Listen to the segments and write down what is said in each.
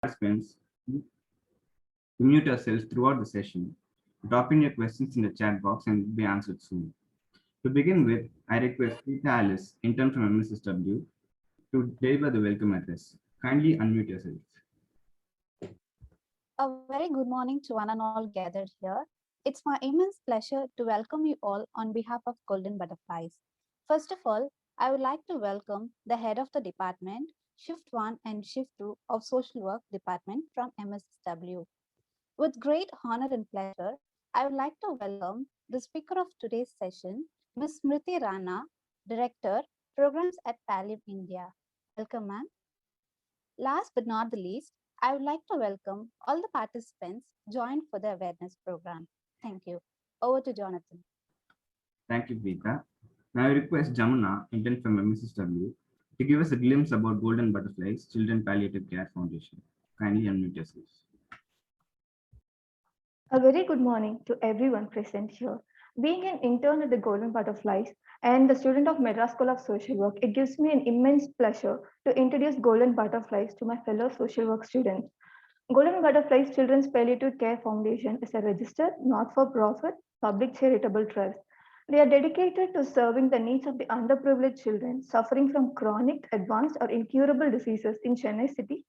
Participants, mute yourselves throughout the session. Drop in your questions in the chat box and will be answered soon. To begin with, I request Rita Alice, intern from MSSW, to deliver the welcome address. Kindly unmute yourself. A very good morning to one and all gathered here. It's my immense pleasure to welcome you all on behalf of Golden Butterflies. First of all, I would like to welcome the head of the department, Shift 1 and Shift 2 of Social Work Department from MSSW. With great honor and pleasure, I would like to welcome the speaker of today's session, Ms. Smriti Rana, Director, Programs at Pallium India. Welcome, ma'am. Last but not the least, I would like to welcome all the participants joined for the awareness program. Thank you. Over to Jonathan. Thank you, Rita. Now I request Jamuna, intern from MSSW, to give us a glimpse about Golden Butterflies Children Palliative Care Foundation. Kindly unmute yourselves. A very good morning to everyone present here. Being an intern at the Golden Butterflies and the student of Madras School of Social Work, it gives me an immense pleasure to introduce Golden Butterflies to my fellow social work students. Golden Butterflies Children's Palliative Care Foundation is a registered, not-for-profit, public charitable trust. They are dedicated to serving the needs of the underprivileged children suffering from chronic, advanced, or incurable diseases in Chennai city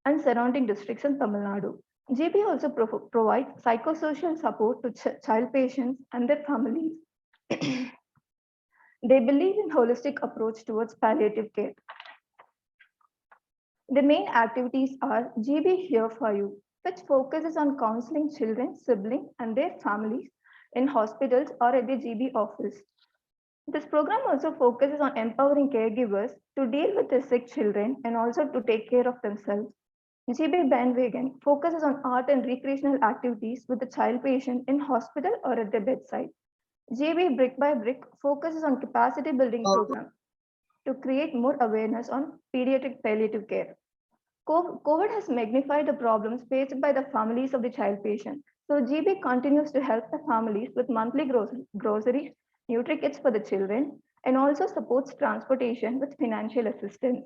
and surrounding districts in Tamil Nadu. GB also provides psychosocial support to child patients and their families. They believe in holistic approach towards palliative care. The main activities are GB Here For You, which focuses on counseling children, siblings, and their families in hospitals or at the GB office. This program also focuses on empowering caregivers to deal with the sick children and also to take care of themselves. GB Bandwagon focuses on art and recreational activities with the child patient in hospital or at the bedside. GB Brick by Brick focuses on capacity building program to create more awareness on pediatric palliative care. COVID has magnified the problems faced by the families of the child patient. So GB continues to help the families with monthly groceries, nutri kits for the children, and also supports transportation with financial assistance.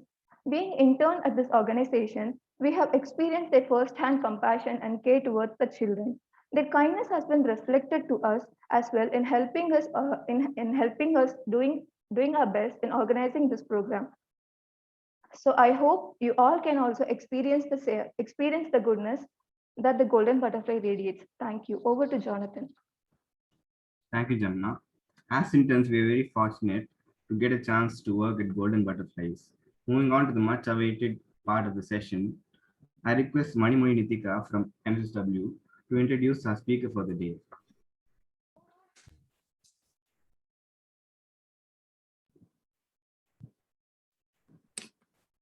Being intern at this organization, we have experienced their first-hand compassion and care towards the children. Their kindness has been reflected to us as well in helping us doing our best in organizing this program. So I hope you all can also experience the goodness that the Golden Butterfly radiates. Thank you. Over to Jonathan. Thank you, Jamuna. As interns, we are very fortunate to get a chance to work at Golden Butterflies. Moving on to the much awaited part of the session, I request Manimoni Nitika from MSSW to introduce our speaker for the day.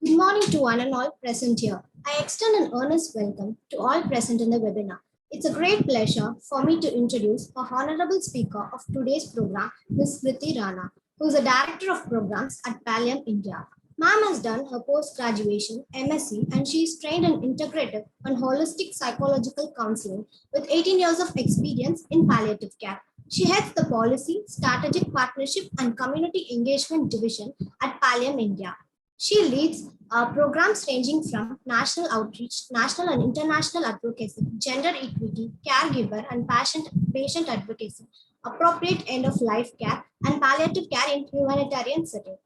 Good morning to one and all present here. I extend an earnest welcome to all present in the webinar. It's a great pleasure for me to introduce our honorable speaker of today's program, Ms. Smriti Rana, who is the Director of Programs at Pallium India. Ma'am has done her post-graduation, MSc, and she is trained in integrative and holistic psychological counseling with 18 years of experience in palliative care. She heads the Policy, Strategic Partnership and Community Engagement Division at Pallium India. She leads programs ranging from national outreach, national and international advocacy, gender equity, caregiver and patient advocacy, appropriate end-of-life care, and palliative care in humanitarian setting.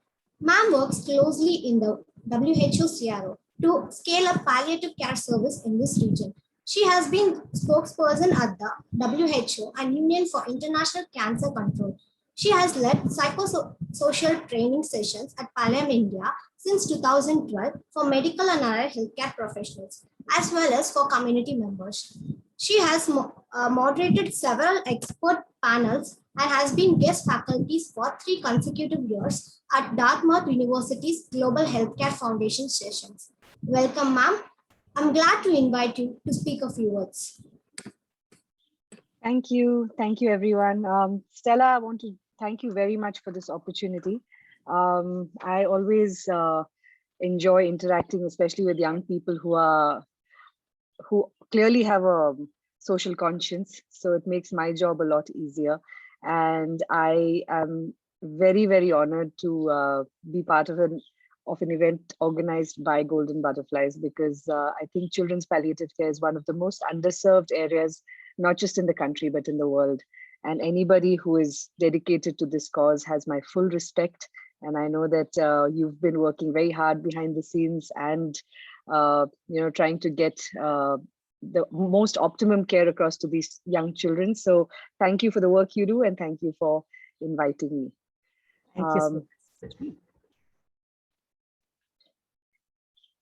Ma'am works closely in the WHO CRO to scale up palliative care service in this region. She has been spokesperson at the WHO and Union for International Cancer Control. She has led psychosocial training sessions at Pallium India since 2012 for medical and allied healthcare professionals, as well as for community members. She has moderated several expert panels and has been guest faculty for 3 consecutive years at Dartmouth University's Global Healthcare Foundation sessions. Welcome, ma'am. I'm glad to invite you to speak a few words. Thank you. Thank you, everyone. Stella, I want to thank you very much for this opportunity. I always enjoy interacting, especially with young people who clearly have a social conscience. So it makes my job a lot easier. And I am very, very honored to be part of of an event organized by Golden Butterflies, because I think children's palliative care is one of the most underserved areas, not just in the country, but in the world. And anybody who is dedicated to this cause has my full respect. And I know that you've been working very hard behind the scenes and trying to get the most optimum care across to these young children. So thank you for the work you do, and thank you for inviting me. Thank you so much.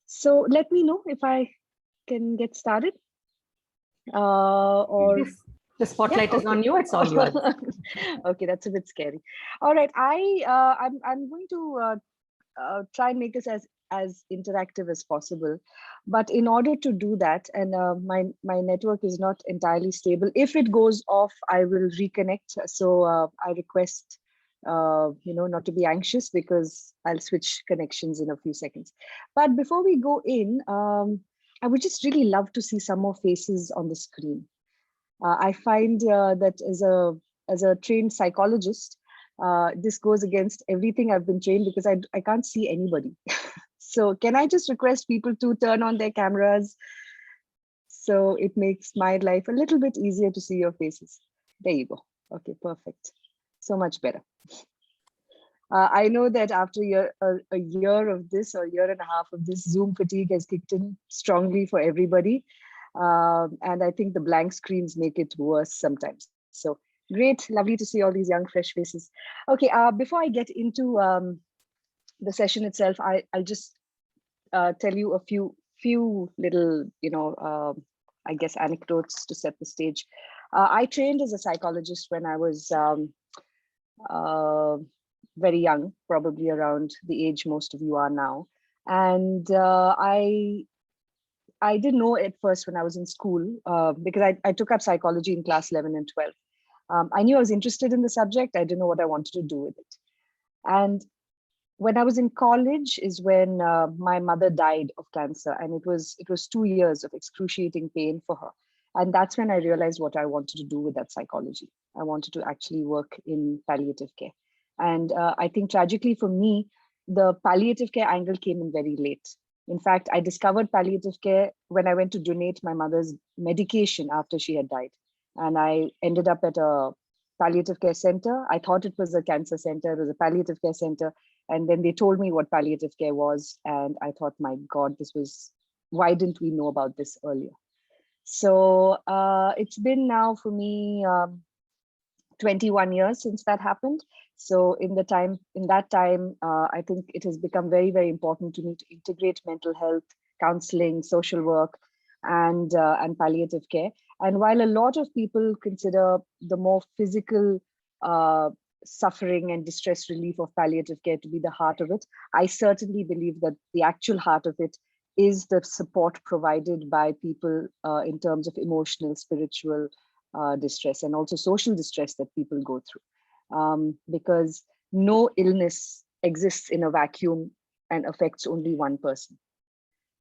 So let me know if I can get started. Or the spotlight is on you. It's all yours. Okay, that's a bit scary. All right, I'm going to try and make this as interactive as possible, but in order to do that, and my network is not entirely stable. If it goes off, I will reconnect. So I request not to be anxious, because I'll switch connections in a few seconds. But before we go in, I would just really love to see some more faces on the screen. I find that as a trained psychologist, this goes against everything I've been trained, because I can't see anybody. So can I just request people to turn on their cameras, so it makes my life a little bit easier to see your faces? There you go. Okay, perfect. So much better. I know that after a year of this, or a year and a half of this, Zoom fatigue has kicked in strongly for everybody. And I think the blank screens make it worse sometimes. So great, lovely to see all these young, fresh faces. Okay, before I get into the session itself, I'll just tell you a few little, I guess, anecdotes to set the stage. I trained as a psychologist when I was very young, probably around the age most of you are now. And I didn't know at first when I was in school, because I took up psychology in class 11 and 12. I knew I was interested in the subject. I didn't know what I wanted to do with it. And when I was in college is when my mother died of cancer, and it was 2 years of excruciating pain for her. And that's when I realized what I wanted to do with that psychology. I wanted to actually work in palliative care. And I think tragically for me, the palliative care angle came in very late. In fact, I discovered palliative care when I went to donate my mother's medication after she had died. And I ended up at a palliative care center. I thought it was a cancer center, it was a palliative care center. And then they told me what palliative care was. And I thought, my God, why didn't we know about this earlier? So it's been now for me 21 years since that happened. So in that time, I think it has become very, very important to me to integrate mental health, counseling, social work, and palliative care. And while a lot of people consider the more physical suffering and distress relief of palliative care to be the heart of it, I certainly believe that the actual heart of it is the support provided by people in terms of emotional, spiritual distress, and also social distress that people go through. Because no illness exists in a vacuum and affects only one person.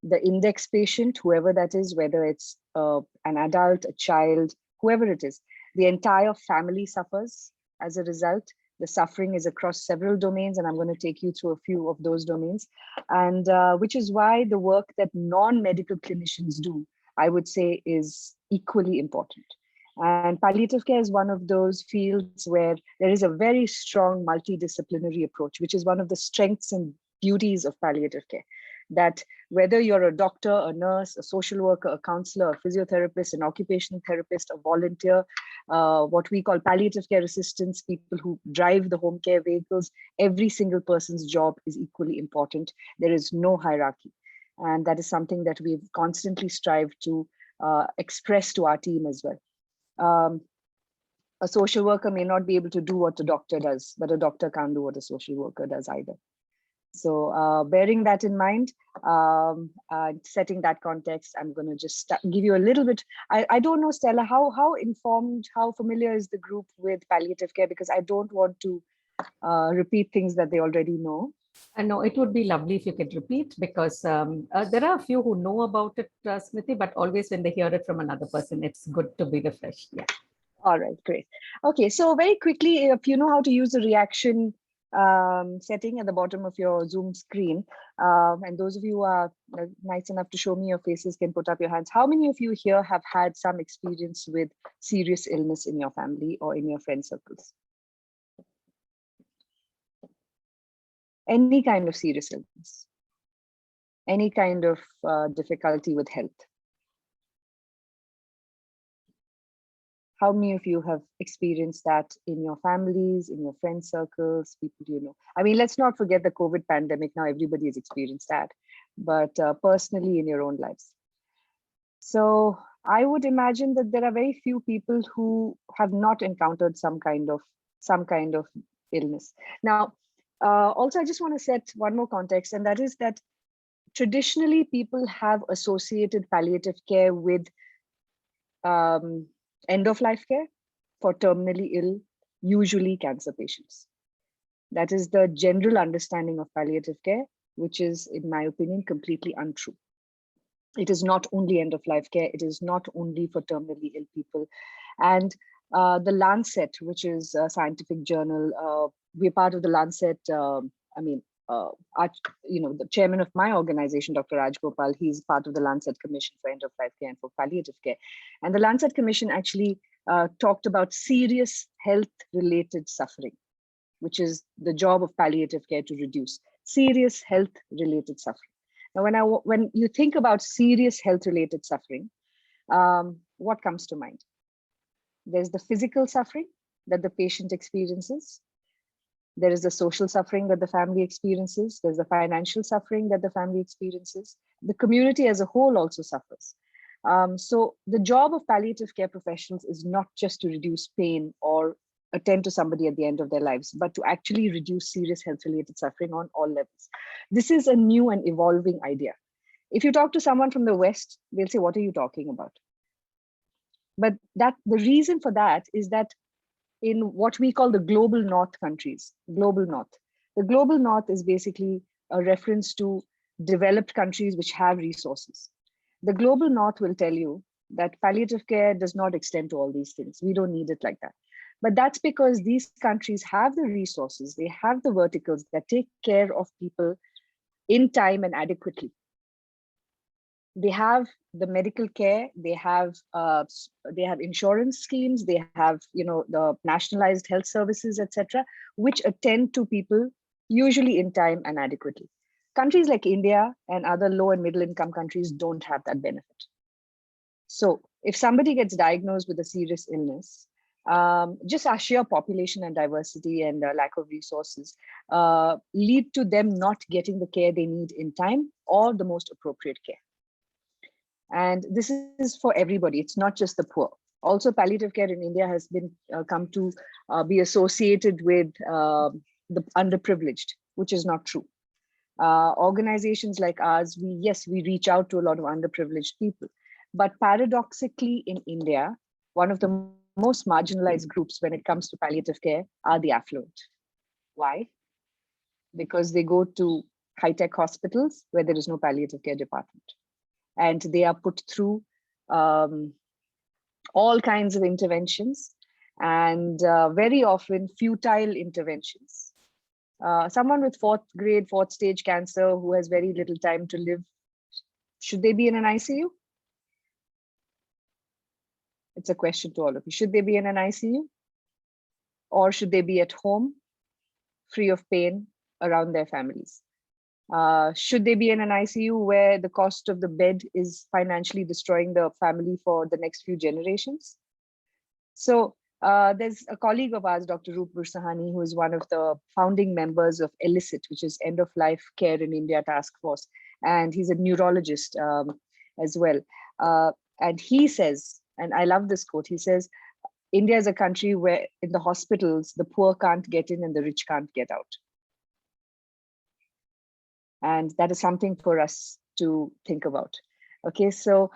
The index patient, whoever that is, whether it's an adult, a child, whoever it is, the entire family suffers as a result. The suffering is across several domains, and I'm going to take you through a few of those domains. And which is why the work that non-medical clinicians do, I would say, is equally important. And palliative care is one of those fields where there is a very strong multidisciplinary approach, which is one of the strengths and beauties of palliative care. That whether you're a doctor, a nurse, a social worker, a counselor, a physiotherapist, an occupational therapist, a volunteer, what we call palliative care assistants, people who drive the home care vehicles, every single person's job is equally important. There is no hierarchy. And that is something that we've constantly strived to express to our team as well. A social worker may not be able to do what a doctor does, but a doctor can't do what a social worker does either. So bearing that in mind, setting that context, I'm going to just give you a little bit. I don't know, Stella, how informed, how familiar is the group with palliative care? Because I don't want to repeat things that they already know. No, it would be lovely if you could repeat, because there are a few who know about it, Smriti, but always when they hear it from another person, it's good to be refreshed. Yeah. All right, great. Okay, so very quickly, if you know how to use the reaction setting at the bottom of your Zoom screen. And those of you who are nice enough to show me your faces can put up your hands. How many of you here have had some experience with serious illness in your family or in your friend circles? Any kind of serious illness, any kind of difficulty with health. How many of you have experienced that in your families, in your friend circles, people you know? I mean, let's not forget the COVID pandemic. Now everybody has experienced that, but personally in your own lives. So I would imagine that there are very few people who have not encountered some kind of illness. Now, also, I just want to set one more context, and that is that traditionally people have associated palliative care with end of life care for terminally ill, usually cancer patients. That is the general understanding of palliative care, which is, in my opinion, completely untrue. It is not only end of life care, it is not only for terminally ill people. And the Lancet, which is a scientific journal, we're part of the Lancet. The chairman of my organization, Dr. Raj Gopal, he's part of the Lancet Commission for End of Life Care and for Palliative Care. And the Lancet Commission actually talked about serious health-related suffering, which is the job of palliative care to reduce serious health-related suffering. Now, when you think about serious health-related suffering, what comes to mind? There's the physical suffering that the patient experiences. There is the social suffering that the family experiences. There's the financial suffering that the family experiences. The community as a whole also suffers. So the job of palliative care professionals is not just to reduce pain or attend to somebody at the end of their lives, but to actually reduce serious health-related suffering on all levels. This is a new and evolving idea. If you talk to someone from the West, they'll say, what are you talking about? But the reason for that is that in what we call the global North countries, the global North is basically a reference to developed countries which have resources. The global North will tell you that palliative care does not extend to all these things. We don't need it like that. But that's because these countries have the resources, they have the verticals that take care of people in time and adequately. They have the medical care, they have insurance schemes, they have the nationalized health services, etc., which attend to people usually in time and adequately. Countries like India and other low and middle income countries don't have that benefit. So if somebody gets diagnosed with a serious illness, just our sheer population and diversity and lack of resources lead to them not getting the care they need in time or the most appropriate care. And this is for everybody. It's not just the poor. Also, palliative care in India has been come to be associated with the underprivileged, which is not true. Organizations like ours, we reach out to a lot of underprivileged people. But paradoxically in India, one of the most marginalized groups when it comes to palliative care are the affluent. Why? Because they go to high-tech hospitals where there is no palliative care department. And they are put through all kinds of interventions and very often futile interventions. Someone with fourth stage cancer who has very little time to live, should they be in an ICU? It's a question to all of you. Should they be in an ICU? Or should they be at home, free of pain, around their families? Should they be in an ICU where the cost of the bed is financially destroying the family for the next few generations? So there's a colleague of ours, Dr. Roop Bursahani, who is one of the founding members of ELICIT, which is End of Life Care in India Task Force. And he's a neurologist as well. And he says, and I love this quote, he says, India is a country where in the hospitals, the poor can't get in and the rich can't get out. And that is something for us to think about. Okay, so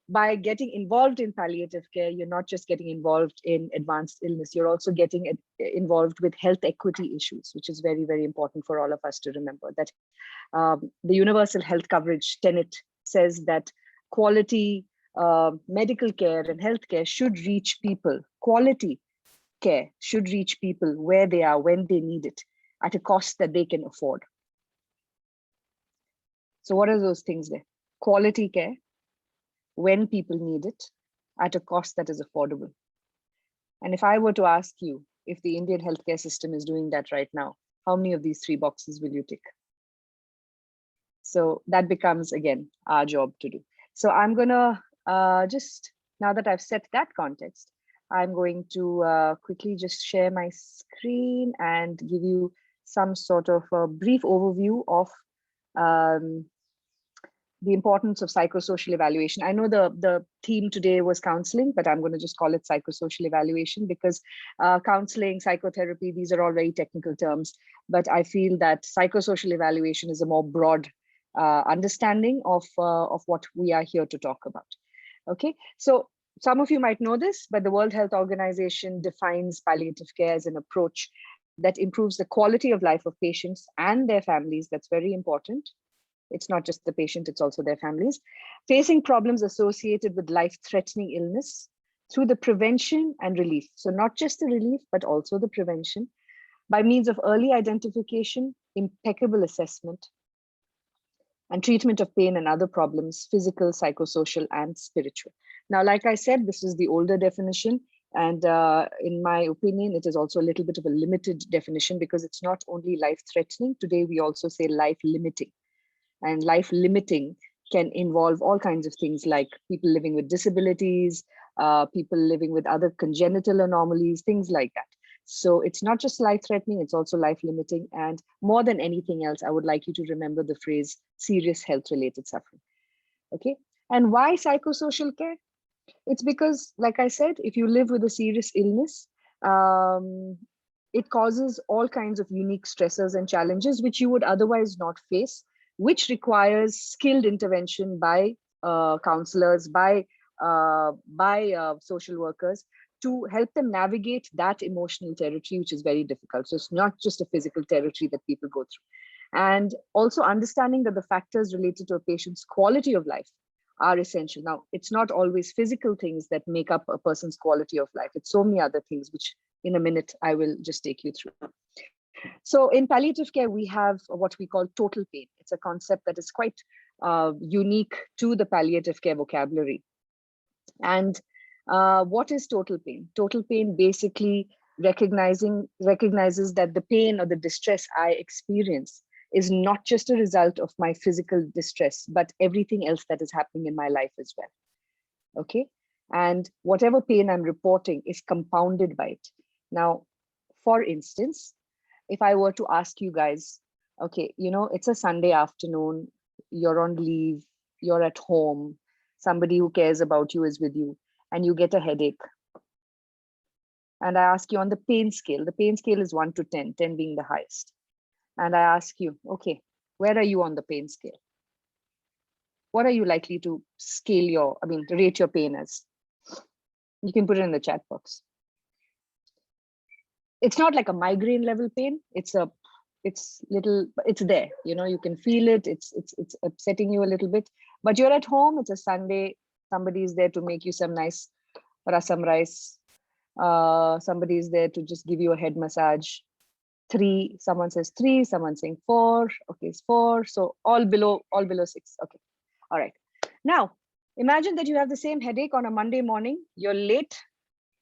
by getting involved in palliative care, you're not just getting involved in advanced illness, you're also getting involved with health equity issues, which is very, very important for all of us to remember that the universal health coverage tenet says that quality medical care and healthcare should reach people. Quality care should reach people where they are, when they need it. at a cost that they can afford. So what are those things there? Quality care when people need it at a cost that is affordable. And if I were to ask you if the Indian healthcare system is doing that right now, how many of these 3 boxes will you tick? So that becomes, again, our job to do. So I'm gonna just, now that I've set that context, I'm going to quickly just share my screen and give you some sort of a brief overview of the importance of psychosocial evaluation. I know the theme today was counseling, but I'm going to just call it psychosocial evaluation because counseling, psychotherapy, these are all very technical terms. But I feel that psychosocial evaluation is a more broad understanding of what we are here to talk about. Okay, so some of you might know this, but the World Health Organization defines palliative care as an approach that improves the quality of life of patients and their families. That's very important. It's not just the patient, it's also their families, facing problems associated with life-threatening illness through the prevention and relief. So not just the relief, but also the prevention by means of early identification, impeccable assessment, and treatment of pain and other problems, physical, psychosocial, and spiritual. Now, like I said, this is the older definition. And in my opinion, it is also a little bit of a limited definition because it's not only life-threatening. Today, we also say life-limiting. And life-limiting can involve all kinds of things like people living with disabilities, people living with other congenital anomalies, things like that. So it's not just life-threatening, it's also life-limiting. And more than anything else, I would like you to remember the phrase serious health-related suffering. Okay, and why psychosocial care? It's because, like I said, if you live with a serious illness, it causes all kinds of unique stressors and challenges which you would otherwise not face, which requires skilled intervention by counselors, by social workers to help them navigate that emotional territory, which is very difficult. So it's not just a physical territory that people go through. And also understanding that the factors related to a patient's quality of life are essential. Now, it's not always physical things that make up a person's quality of life. It's so many other things, which in a minute, I will just take you through. So in palliative care, we have what we call total pain. It's a concept that is quite unique to the palliative care vocabulary. And what is total pain? Total pain basically recognizes that the pain or the distress I experience is not just a result of my physical distress, but everything else that is happening in my life as well. Okay, and whatever pain I'm reporting is compounded by it. Now, for instance, if I were to ask you guys, okay, you know, it's a Sunday afternoon, you're on leave, you're at home, somebody who cares about you is with you, and you get a headache. And I ask you on the pain scale is 1 to 10, 10 being the highest. And I ask you, okay, where are you on the pain scale? What are you likely to rate your pain as? You can put it in the chat box. It's not like a migraine level pain. It's there, you know, you can feel it. It's upsetting you a little bit, but you're at home. It's a Sunday. Somebody is there to make you some nice rasam rice. Somebody is there to just give you a head massage. 3, someone says 3, someone saying 4. Okay, it's 4. So all below 6. Okay, all right. Now, imagine that you have the same headache on a Monday morning. You're late.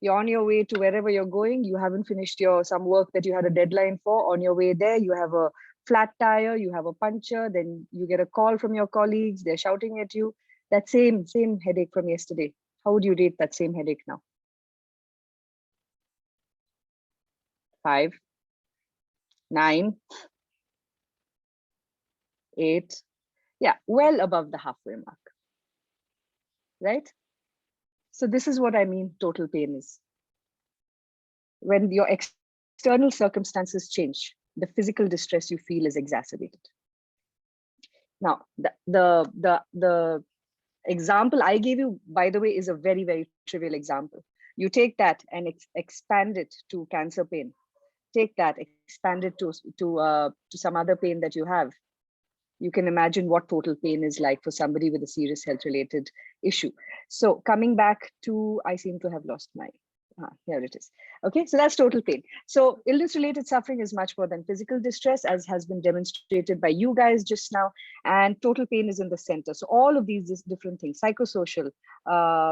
You're on your way to wherever you're going. You haven't finished some work that you had a deadline for. On your way there, you have a flat tire, you have a puncture, then you get a call from your colleagues. They're shouting at you. That same headache from yesterday. How would you rate that same headache now? 5, 9, 8. Yeah, well above the halfway mark, right? So this is what I mean total pain is. When your external circumstances change, the physical distress you feel is exacerbated. Now, the example I gave you, by the way, is a very, very trivial example. You take that and expand it to cancer pain. Take that, expand it to some other pain that you have. You can imagine what total pain is like for somebody with a serious health-related issue. So coming back to, I seem to have lost my Here it is. Okay, so that's total pain. So illness-related suffering is much more than physical distress, as has been demonstrated by you guys just now, and total pain is in the center. So all of these different things, psychosocial,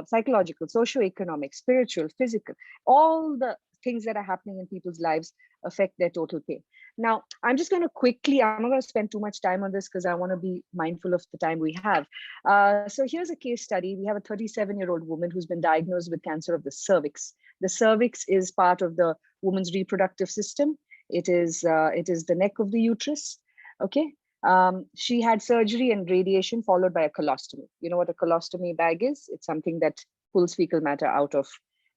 psychological, socioeconomic, spiritual, physical, all the things that are happening in people's lives affect their total pain. Now, I'm just going to quickly, I'm not going to spend too much time on this because I want to be mindful of the time we have. So here's a case study. We have a 37-year-old woman who's been diagnosed with cancer of the cervix. The cervix is part of the woman's reproductive system. It is the neck of the uterus. Okay. She had surgery and radiation followed by a colostomy. You know what a colostomy bag is? It's something that pulls fecal matter out of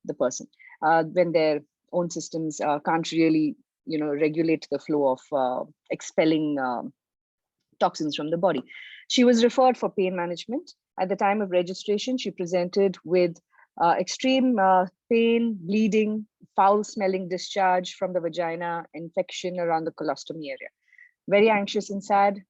the person when their own systems can't really, regulate the flow of expelling toxins from the body. She was referred for pain management. At the time of registration, she presented with extreme pain, bleeding, foul-smelling discharge from the vagina, infection around the colostomy area. Very anxious and scared,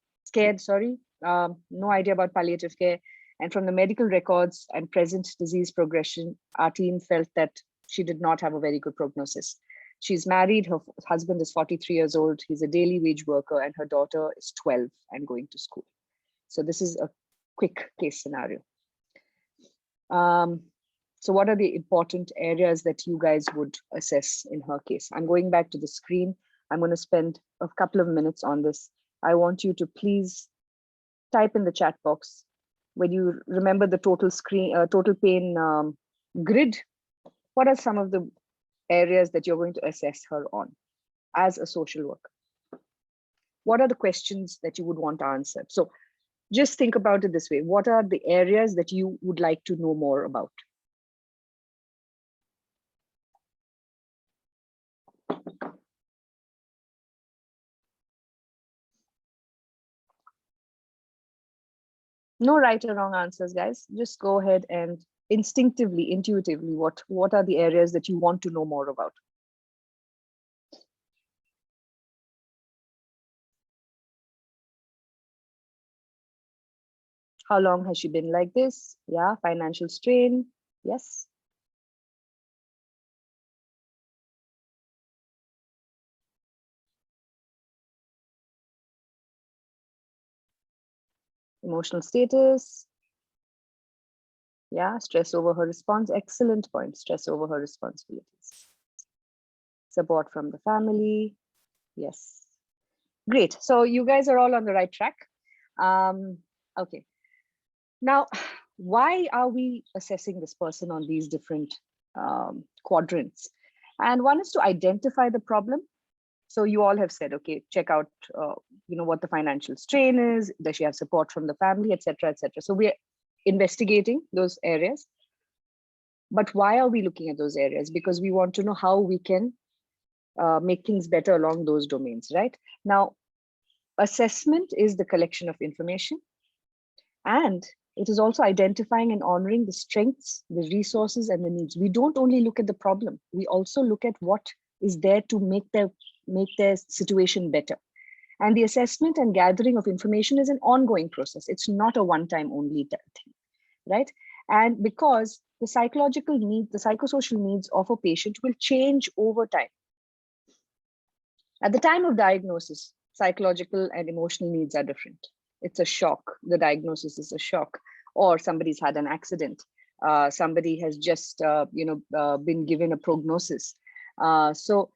no idea about palliative care. And from the medical records and present disease progression, our team felt that she did not have a very good prognosis. She's married, her husband is 43 years old, he's a daily wage worker, and her daughter is 12 and going to school. So this is a quick case scenario. So what are the important areas that you guys would assess in her case? I'm going back to the screen. I'm going to spend a couple of minutes on this. I want you to please type in the chat box when you remember the total pain grid. What are some of the areas that you're going to assess her on as a social worker? What are the questions that you would want answered? So just think about it this way. What are the areas that you would like to know more about? No right or wrong answers, guys. Just go ahead and instinctively, intuitively, what are the areas that you want to know more about? How long has she been like this? Yeah, financial strain. Yes. Emotional status. Yeah, stress over her response. Excellent point. Stress over her responsibilities. Support from the family. Yes. Great. So you guys are all on the right track. Okay. Now, why are we assessing this person on these different quadrants? And one is to identify the problem. So you all have said, okay, check out, what the financial strain is. Does she have support from the family, etc., etc. So we're investigating those areas. But why are we looking at those areas? Because we want to know how we can make things better along those domains, right? Now, assessment is the collection of information, and it is also identifying and honoring the strengths, the resources, and the needs. We don't only look at the problem, we also look at what is there to make their situation better. And the assessment and gathering of information is an ongoing process. It's not a one-time only thing, right? And because the psychological needs, the psychosocial needs of a patient will change over time. At the time of diagnosis, psychological and emotional needs are different. It's a shock. The diagnosis is a shock, or somebody's had an accident. Somebody has just, been given a prognosis. So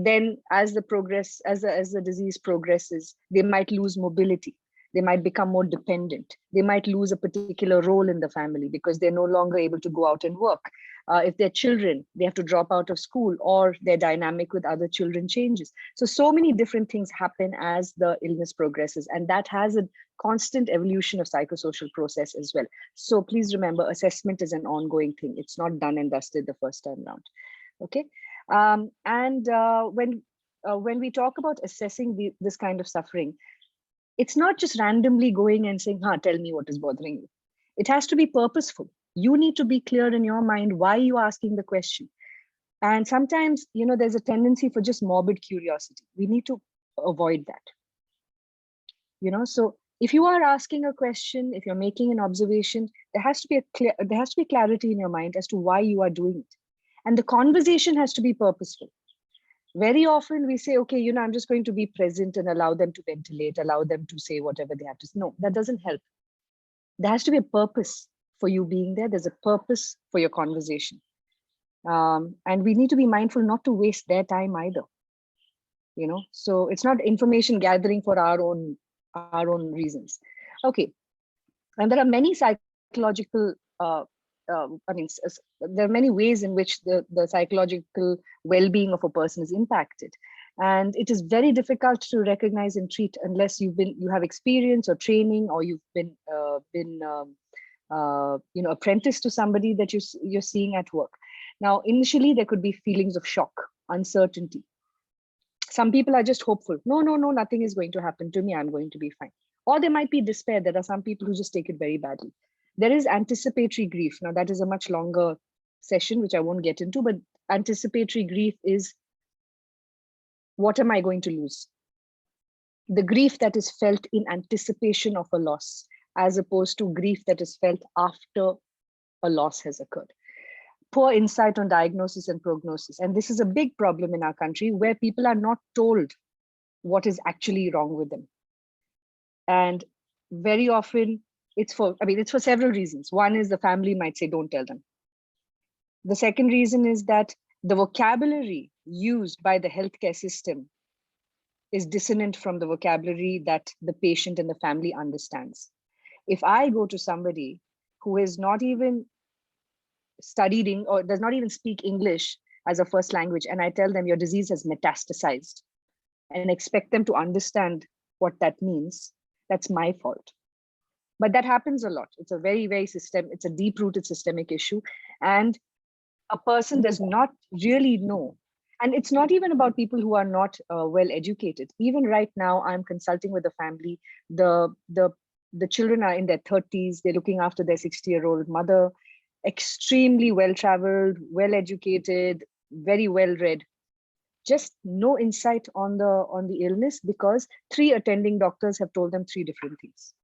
then, as the disease progresses, they might lose mobility. They might become more dependent. They might lose a particular role in the family because they're no longer able to go out and work. If they're children, they have to drop out of school, or their dynamic with other children changes. So many different things happen as the illness progresses, and that has a constant evolution of psychosocial process as well. So please remember, assessment is an ongoing thing. It's not done and dusted the first time round. Okay. When we talk about assessing this kind of suffering, it's not just randomly going and saying, tell me what is bothering you. It has to be purposeful. You need to be clear in your mind why you're asking the question. And sometimes, there's a tendency for just morbid curiosity. We need to avoid that. So if you are asking a question, if you're making an observation, there has to be clarity in your mind as to why you are doing it. And the conversation has to be purposeful. Very often we say, okay, you know, I'm just going to be present and allow them to ventilate, allow them to say whatever they have to say. No, that doesn't help. There has to be a purpose for you being there. There's a purpose for your conversation. And we need to be mindful not to waste their time either. You know, so it's not information gathering for our own reasons. Okay, and there are many psychological there are many ways in which the psychological well-being of a person is impacted, and it is very difficult to recognize and treat unless you have experience or training, or you've been you know, apprenticed to somebody that you're seeing at work. Now, initially there could be feelings of shock, uncertainty. Some people are just hopeful. No, nothing is going to happen to me. I'm going to be fine. Or there might be despair. There are some people who just take it very badly. There is anticipatory grief. Now, that is a much longer session, which I won't get into, but anticipatory grief is, what am I going to lose? The grief that is felt in anticipation of a loss, as opposed to grief that is felt after a loss has occurred. Poor insight on diagnosis and prognosis. And this is a big problem in our country, where people are not told what is actually wrong with them. And very often it's for several reasons. One is the family might say, don't tell them. The second reason is that the vocabulary used by the healthcare system is dissonant from the vocabulary that the patient and the family understands. If I go to somebody who is not even studied or does not even speak English as a first language, and I tell them your disease has metastasized, and expect them to understand what that means, that's my fault. But that happens a lot. It's a very, very it's a deep-rooted systemic issue. And a person does not really know. And it's not even about people who are not well educated. Even right now, I'm consulting with a family. The children are in their 30s. They're looking after their 60-year-old mother, extremely well-traveled, well-educated, very well-read. Just no insight on the illness, because 3 attending doctors have told them 3 different things.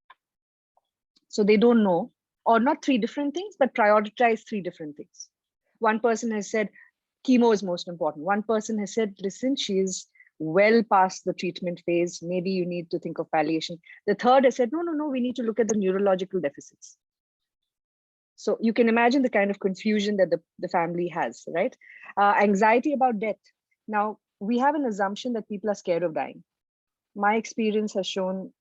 So they don't know, or not 3 different things, but prioritize 3 different things. One person has said chemo is most important. One person has said, listen, she is well past the treatment phase. Maybe you need to think of palliation. The third has said, no, we need to look at the neurological deficits. So you can imagine the kind of confusion that the family has, right? Anxiety about death. Now, we have an assumption that people are scared of dying. My experience has shown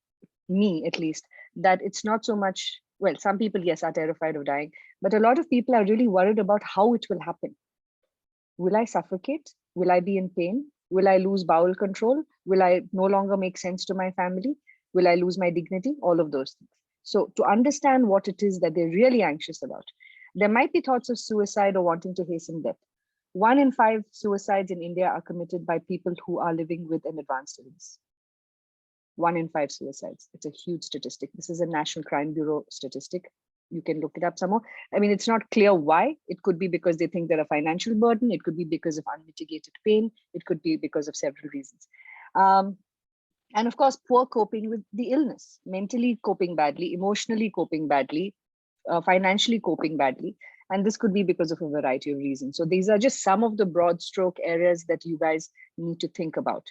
me, at least, that it's not so much, well, some people, yes, are terrified of dying, but a lot of people are really worried about how it will happen. Will I suffocate? Will I be in pain? Will I lose bowel control? Will I no longer make sense to my family? Will I lose my dignity? All of those things. So to understand what it is that they're really anxious about, there might be thoughts of suicide or wanting to hasten death. 1 in 5 suicides in India are committed by people who are living with an advanced illness. 1 in 5 suicides. It's a huge statistic. This is a National Crime Bureau statistic. You can look it up some more. I mean, it's not clear why. It could be because they think they're a financial burden. It could be because of unmitigated pain. It could be because of several reasons. And of course, poor coping with the illness, mentally coping badly, emotionally coping badly, financially coping badly. And this could be because of a variety of reasons. So these are just some of the broad stroke areas that you guys need to think about.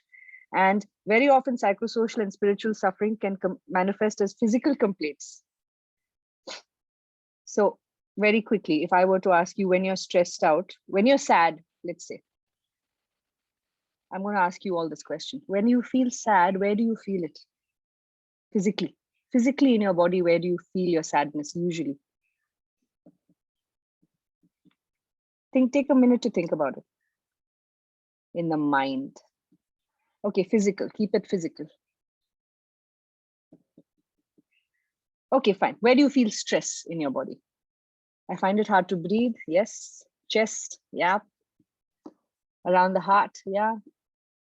And very often psychosocial and spiritual suffering can manifest as physical complaints. So very quickly, if I were to ask you, when you're stressed out, when you're sad, let's say, I'm going to ask you all this question. When you feel sad, where do you feel it? Physically. Physically in your body, where do you feel your sadness usually? Take a minute to think about it. In the mind. Okay, physical, keep it physical. Okay, fine. Where do you feel stress in your body? I find it hard to breathe. Yes. Chest. Yeah. Around the heart. Yeah.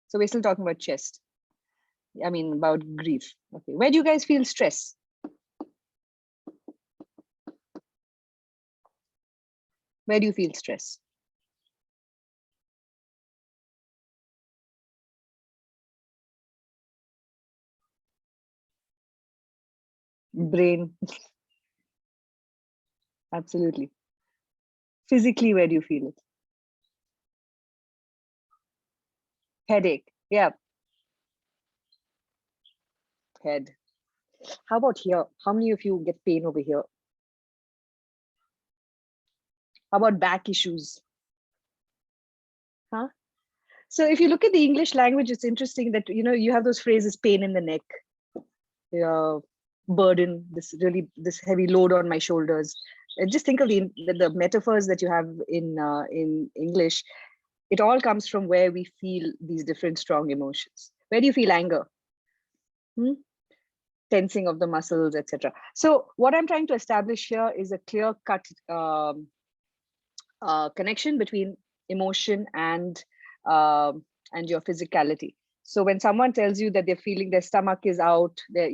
So we're still talking about chest. I mean, about grief. Okay. Where do you guys feel stress? Where do you feel stress? Brain. Absolutely. Physically, where do you feel it? Headache. Yeah. Head. How about here? How many of you get pain over here? How about back issues? Huh? So if you look at the English language, it's interesting that, you have those phrases, pain in the neck, burden, this heavy load on my shoulders. And just think of the metaphors that you have in English. It all comes from where we feel these different strong emotions. Where do you feel anger? Tensing of the muscles, etc. So what I'm trying to establish here is a clear-cut connection between emotion and your physicality. So when someone tells you that they're feeling their stomach is out, they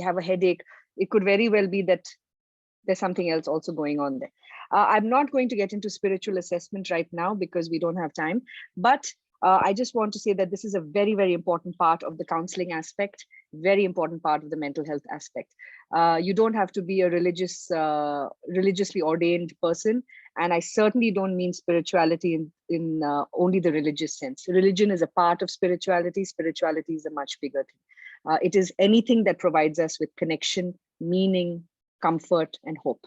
have a headache, it could very well be that there's something else also going on there. I'm not going to get into spiritual assessment right now because we don't have time, but I just want to say that this is a very, very important part of the counseling aspect, very important part of the mental health aspect. You don't have to be a religiously ordained person. And I certainly don't mean spirituality in only the religious sense. Religion is a part of spirituality. Spirituality is a much bigger thing. It is anything that provides us with connection, meaning, comfort, and hope.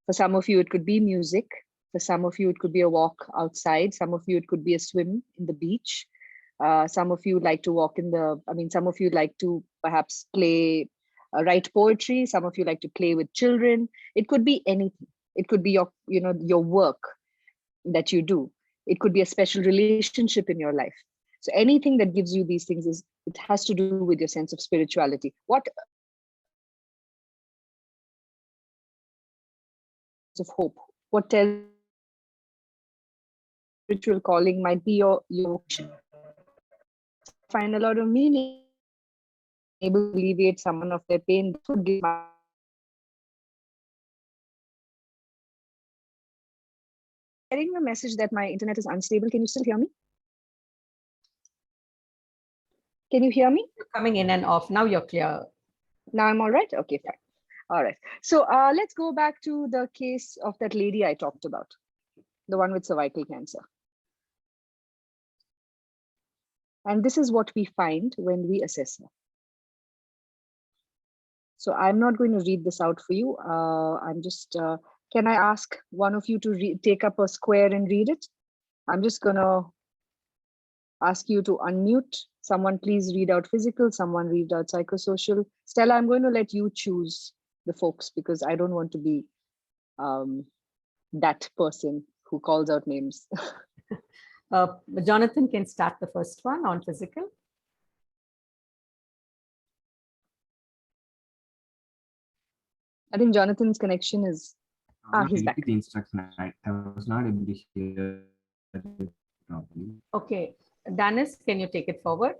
For some of you, it could be music. For some of you, it could be a walk outside. Some of you, it could be a swim in the beach. Some of you like to some of you like to perhaps write poetry. Some of you like to play with children. It could be anything. It could be your work that you do. It could be a special relationship in your life. So anything that gives you these things it has to do with your sense of spirituality. What of hope? What tells spiritual calling might be your find a lot of meaning, able to alleviate someone of their pain. That would give getting a message that my internet is unstable. Can you still hear me? Can you hear me? You're coming in and off. Now you're clear. Now I'm all right? Okay, fine. All right. So let's go back to the case of that lady I talked about, the one with cervical cancer. And this is what we find when we assess her. So I'm not going to read this out for you. I'm just, can I ask one of you to take up a square and read it? I'm just going to ask you to unmute. Someone please read out physical, someone read out psychosocial. Stella, I'm going to let you choose the folks because I don't want to be that person who calls out names. Jonathan can start the first one on physical. I think Jonathan's connection is, he's back. The instruction, I was not able to hear it properly. Okay, Danis, can you take it forward?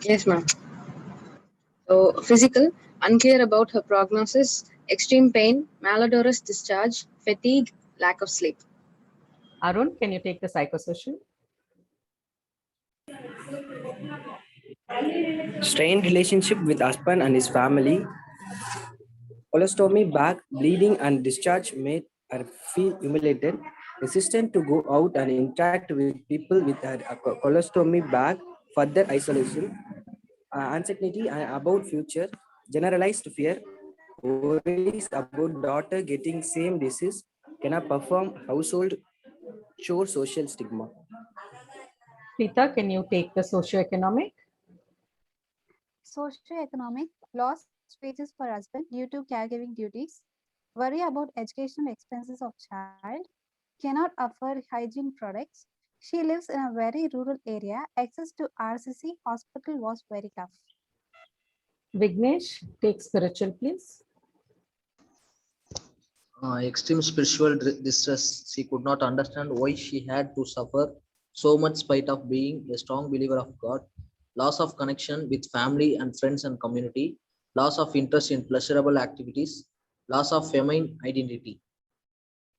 Yes, ma'am. So physical, unclear about her prognosis, extreme pain, malodorous discharge, fatigue, lack of sleep. Arun, can you take the psychosocial? Strained relationship with husband and his family. Colostomy bag, bleeding and discharge made her feel humiliated, resistant to go out and interact with people with her colostomy bag, further isolation, uncertainty about future, generalized fear, worries about daughter getting same disease, cannot perform household chore, social stigma. Preeta, can you take the socioeconomic? Socioeconomic, lost wages for husband due to caregiving duties, worry about educational expenses of child, cannot afford hygiene products. She lives in a very rural area. Access to RCC hospital was very tough. Vignesh, take spiritual, please. Extreme spiritual distress. She could not understand why she had to suffer so much spite of being a strong believer of God. Loss of connection with family and friends and community. Loss of interest in pleasurable activities. Loss of feminine identity.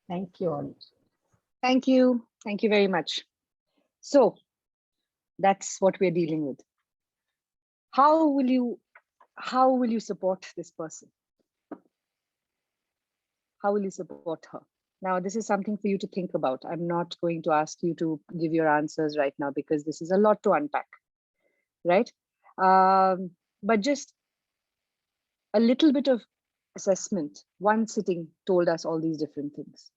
Thank you all. Thank you. Thank you very much. So that's what we're dealing with. How will you support this person? How will you support her? Now, this is something for you to think about. I'm not going to ask you to give your answers right now because this is a lot to unpack, right? But just a little bit of assessment. One sitting told us all these different things.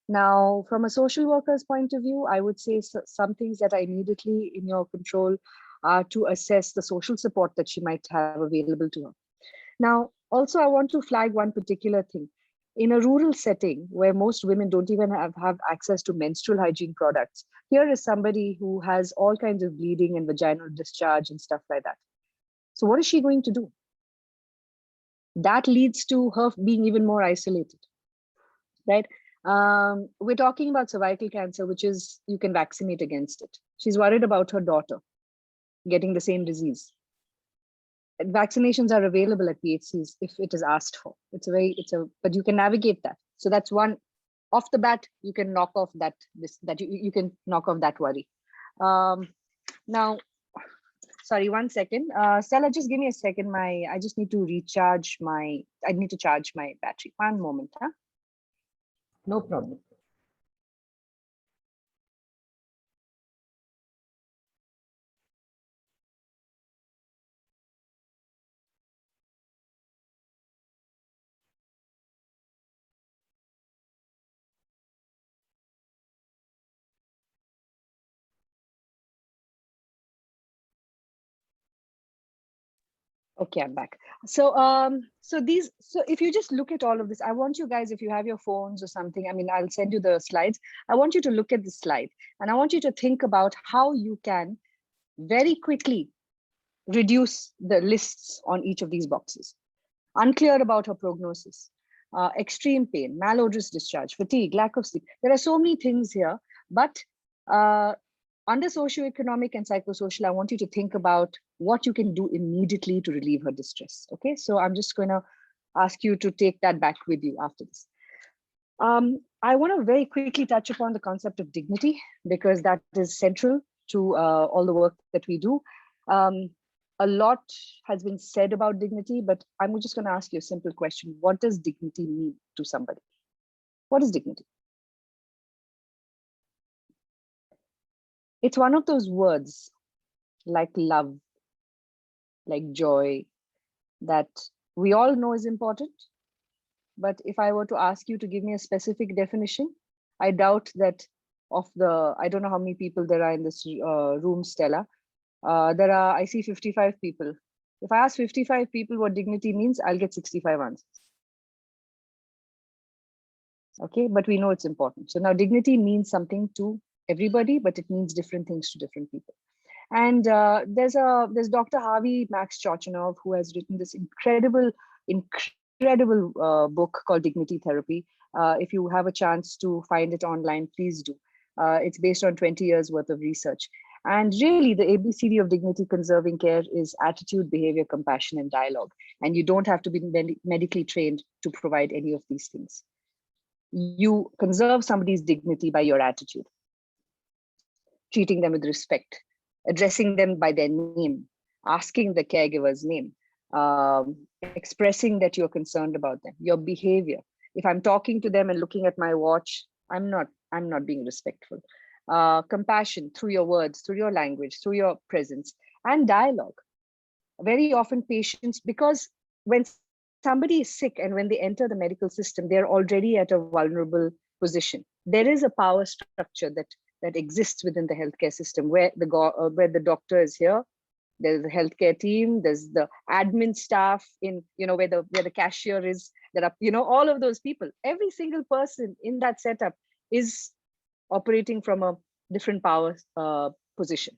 Now, from a social worker's point of view, I would say some things that are immediately in your control are to assess the social support that she might have available to her. Now, also, I want to flag one particular thing. In a rural setting where most women don't even have access to menstrual hygiene products, here is somebody who has all kinds of bleeding and vaginal discharge and stuff like that. So what is she going to do? That leads to her being even more isolated, right? We're talking about cervical cancer, which is you can vaccinate against it. She's worried about her daughter getting the same disease. Vaccinations are available at PHCs if it is asked for. But you can navigate that. So that's one off the bat. You can knock off you can knock off that worry. Now, sorry, 1 second. Stella, just give me a second. I just need to recharge I need to charge my battery. 1 moment, huh? No problem. Okay, I'm back. So if you just look at all of this, I want you guys, if you have your phones or something, I mean, I'll send you the slides. I want you to look at the slide and I want you to think about how you can very quickly reduce the lists on each of these boxes. Unclear about her prognosis, extreme pain, malodorous discharge, fatigue, lack of sleep. There are so many things here, but under socioeconomic and psychosocial, I want you to think about what you can do immediately to relieve her distress. Okay, so I'm just going to ask you to take that back with you after this. I want to very quickly touch upon the concept of dignity because that is central to all the work that we do. A lot has been said about dignity, but I'm just going to ask you a simple question. What does dignity mean to somebody? What is dignity? It's one of those words like love, like joy, that we all know is important. But if I were to ask you to give me a specific definition, I doubt that I don't know how many people there are in this room, Stella. I see 55 people. If I ask 55 people what dignity means, I'll get 65 answers. Okay, but we know it's important. So now dignity means something to everybody, but it means different things to different people. And there's Dr. Harvey Max Chochinov, who has written this incredible book called Dignity Therapy. If you have a chance to find it online, please do. It's based on 20 years worth of research. And really, the ABCD of dignity conserving care is attitude, behavior, compassion, and dialogue. And you don't have to be medically trained to provide any of these things. You conserve somebody's dignity by your attitude, treating them with respect, addressing them by their name, asking the caregiver's name, expressing that you're concerned about them, your behavior. If I'm talking to them and looking at my watch, I'm not being respectful. Compassion through your words, through your language, through your presence, and dialogue. Very often patients, because when somebody is sick and when they enter the medical system, they're already at a vulnerable position. There is a power structure that exists within the healthcare system where the doctor is here, there's the healthcare team, there's the admin staff where the cashier is, there are, all of those people. Every single person in that setup is operating from a different power position.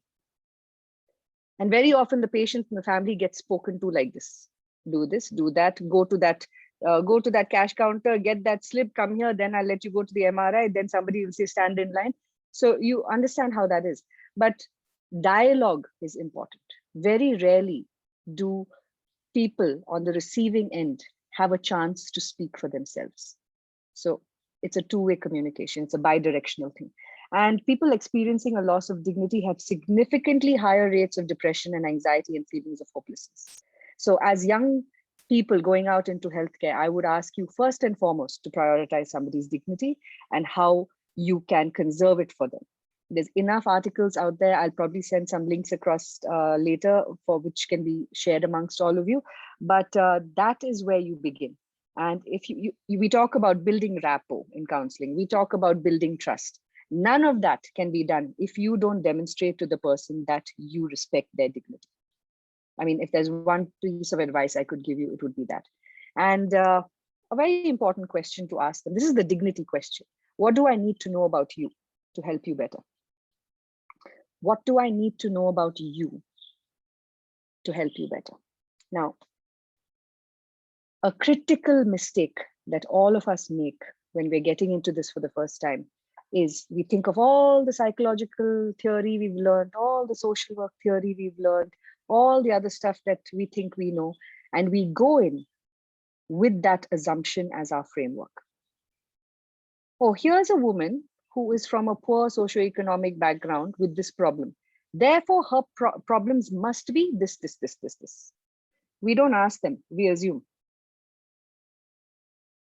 And very often the patient and the family gets spoken to like this: do this, do that, go to that cash counter, get that slip, come here, then I'll let you go to the MRI, then somebody will say stand in line. So you understand how that is. But dialogue is important. Very rarely do people on the receiving end have a chance to speak for themselves. So it's a two-way communication. It's a bi-directional thing. And people experiencing a loss of dignity have significantly higher rates of depression and anxiety and feelings of hopelessness. So as young people going out into healthcare, I would ask you first and foremost to prioritize somebody's dignity and how you can conserve it for them. There's enough articles out there. I'll probably send some links across later for which can be shared amongst all of you. But that is where you begin. And if we talk about building rapport in counseling, we talk about building trust. None of that can be done if you don't demonstrate to the person that you respect their dignity. I mean, if there's one piece of advice I could give you, it would be that. And a very important question to ask them. This is the dignity question. What do I need to know about you to help you better? What do I need to know about you to help you better? Now, a critical mistake that all of us make when we're getting into this for the first time is we think of all the psychological theory we've learned, all the social work theory we've learned, all the other stuff that we think we know, and we go in with that assumption as our framework. Oh, here's a woman who is from a poor socioeconomic background with this problem. Therefore, her problems must be this. We don't ask them, we assume.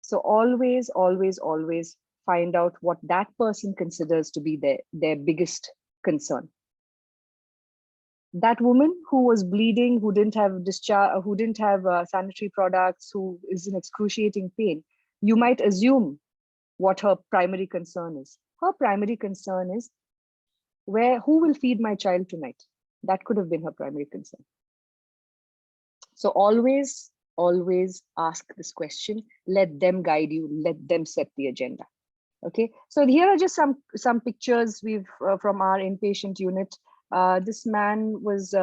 So always, always, always find out what that person considers to be their biggest concern. That woman who was bleeding, who didn't have discharge, who didn't have sanitary products, who is in excruciating pain, you might assume what her primary concern is. Her primary concern is who will feed my child tonight? That could have been her primary concern. So always, always ask this question. Let them guide you. Let them set the agenda. Okay. So here are just some pictures we've from our inpatient unit. This man was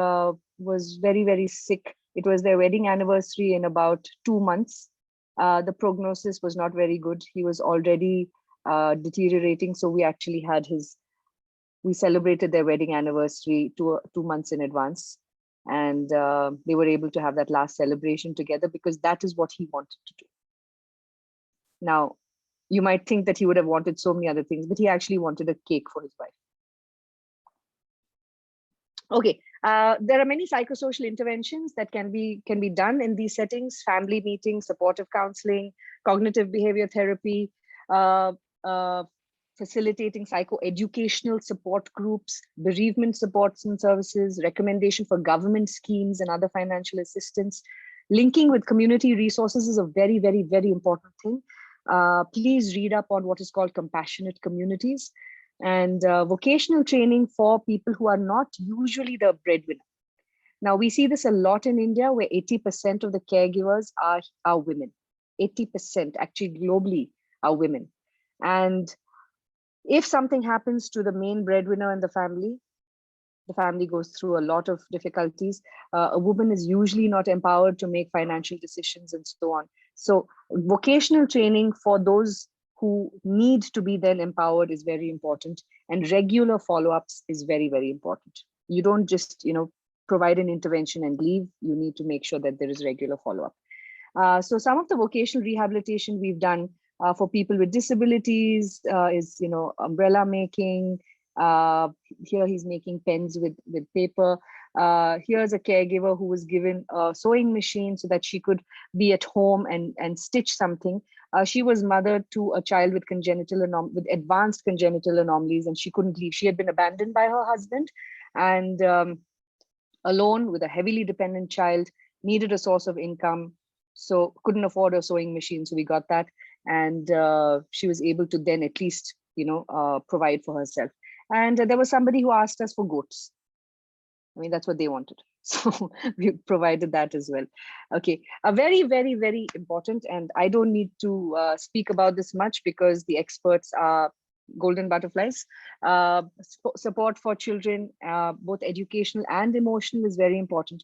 very, very sick. It was their wedding anniversary in about 2 months. The prognosis was not very good. He was already deteriorating. So we actually had we celebrated their wedding anniversary 2 months in advance. And they were able to have that last celebration together because that is what he wanted to do. Now, you might think that he would have wanted so many other things, but he actually wanted a cake for his wife. Okay, there are many psychosocial interventions that can be done in these settings: family meetings, supportive counseling, cognitive behavior therapy, facilitating psychoeducational support groups, bereavement supports and services, recommendation for government schemes and other financial assistance. Linking with community resources is a very, very, very important thing. Please read up on what is called compassionate communities, and vocational training for people who are not usually the breadwinner. Now, we see this a lot in India, where 80% of the caregivers are women. 80% actually globally are women. And if something happens to the main breadwinner in the family goes through a lot of difficulties. A woman is usually not empowered to make financial decisions and so on. So vocational training for those who need to be then empowered is very important, and regular follow-ups is very, very important. You don't just provide an intervention and leave. You need to make sure that there is regular follow-up. So some of the vocational rehabilitation we've done for people with disabilities is umbrella making. Here he's making pens with paper. Here's a caregiver who was given a sewing machine so that she could be at home and stitch something. She was mother to a child with advanced congenital anomalies, and she couldn't leave. She had been abandoned by her husband, and alone with a heavily dependent child, needed a source of income, so couldn't afford a sewing machine. So we got that, and she was able to then at least provide for herself. And there was somebody who asked us for goats. I mean, that's what they wanted. So we provided that as well. Okay, a very, very, very important, and I don't need to speak about this much because the experts are golden butterflies. Support for children, both educational and emotional, is very important.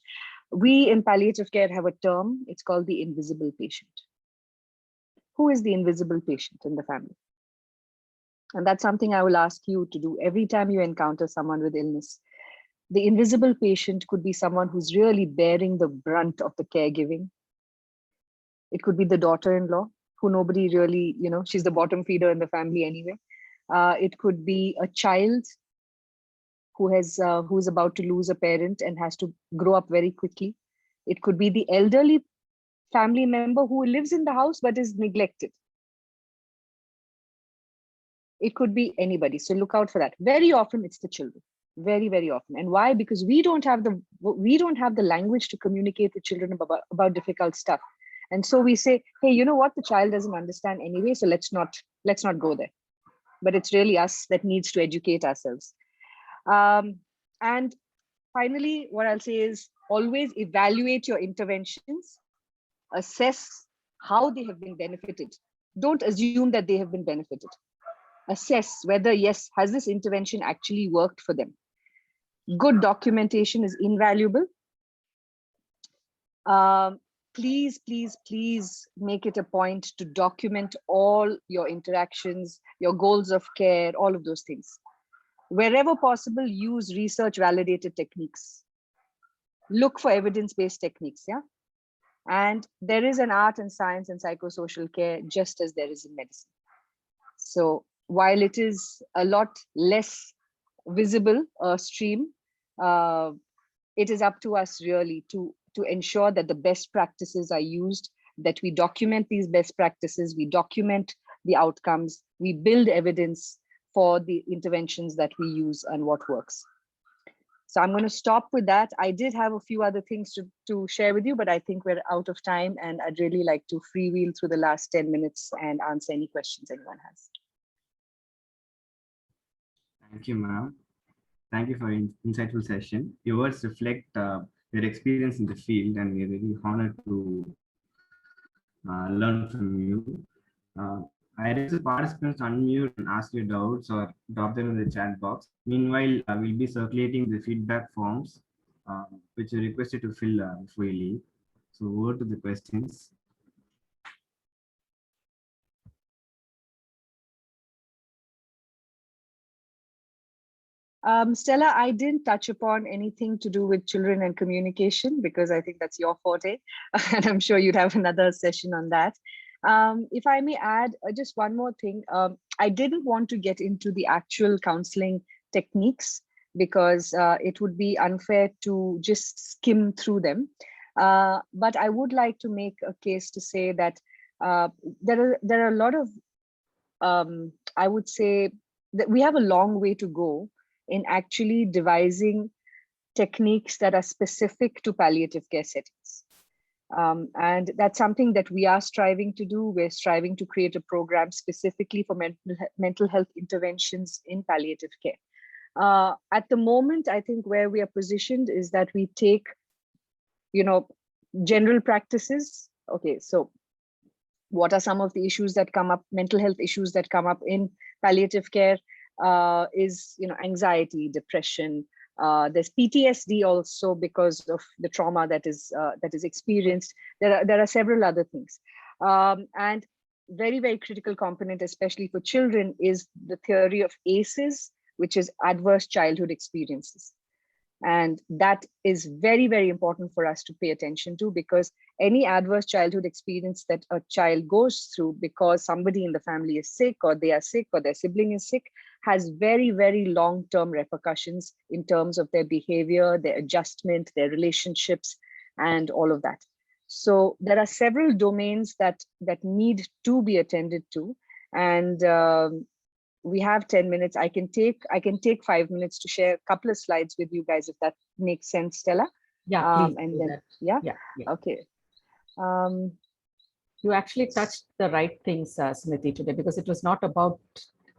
We in palliative care have a term, it's called the invisible patient. Who is the invisible patient in the family? And that's something I will ask you to do every time you encounter someone with illness. The invisible patient could be someone who's really bearing the brunt of the caregiving. It could be the daughter-in-law who nobody really, she's the bottom feeder in the family anyway. It could be a child who's about to lose a parent and has to grow up very quickly. It could be the elderly family member who lives in the house but is neglected. It could be anybody. So look out for that. Very often it's the children. Very, very often. And why? Because we don't have the language to communicate with children about difficult stuff. And so we say, hey, you know what? The child doesn't understand anyway, so let's not go there. But it's really us that needs to educate ourselves. And finally, what I'll say is always evaluate your interventions, assess how they have been benefited. Don't assume that they have been benefited. Assess whether, yes, has this intervention actually worked for them? Good documentation is invaluable. Please, please, please make it a point to document all your interactions, your goals of care, all of those things. Wherever possible, use research validated techniques. Look for evidence-based techniques, yeah? And there is an art and science in psychosocial care, just as there is in medicine. So while it is a lot less visible stream, it is up to us really to ensure that the best practices are used, that we document these best practices, we document the outcomes, we build evidence for the interventions that we use and what works. So I'm going to stop with that. I did have a few other things to share with you, but I think we're out of time, and I'd really like to freewheel through the last 10 minutes and answer any questions anyone has. Thank you, ma'am. Thank you for an insightful session. Your words reflect your experience in the field, and we're really honored to learn from you. I request the participants to unmute and ask your doubts or drop them in the chat box. Meanwhile, we'll be circulating the feedback forms, which are requested to fill before you leave. So over to the questions. Stella, I didn't touch upon anything to do with children and communication because I think that's your forte, and I'm sure you'd have another session on that. If I may add just one more thing, I didn't want to get into the actual counseling techniques because it would be unfair to just skim through them. But I would like to make a case to say that there are a lot of, I would say that we have a long way to go in actually devising techniques that are specific to palliative care settings. And that's something that we are striving to do. We're striving to create a program specifically for mental health interventions in palliative care. At the moment, I think where we are positioned is that we take, general practices. Okay, so what are some of the issues that come up, mental health issues that come up in palliative care? Is anxiety, depression. There's PTSD also because of the trauma that is experienced. There are several other things, and very, very critical component, especially for children, is the theory of ACEs, which is adverse childhood experiences. And that is very, very important for us to pay attention to, because any adverse childhood experience that a child goes through because somebody in the family is sick, or they are sick, or their sibling is sick, has very, very long-term repercussions in terms of their behavior, their adjustment, their relationships, and all of that. So there are several domains that need to be attended to. And we have 10 minutes. I can take 5 minutes to share a couple of slides with you guys, if that makes sense, Stella. Yeah, please. And then, yeah? Okay. You actually touched the right things, Smriti, today, because it was not about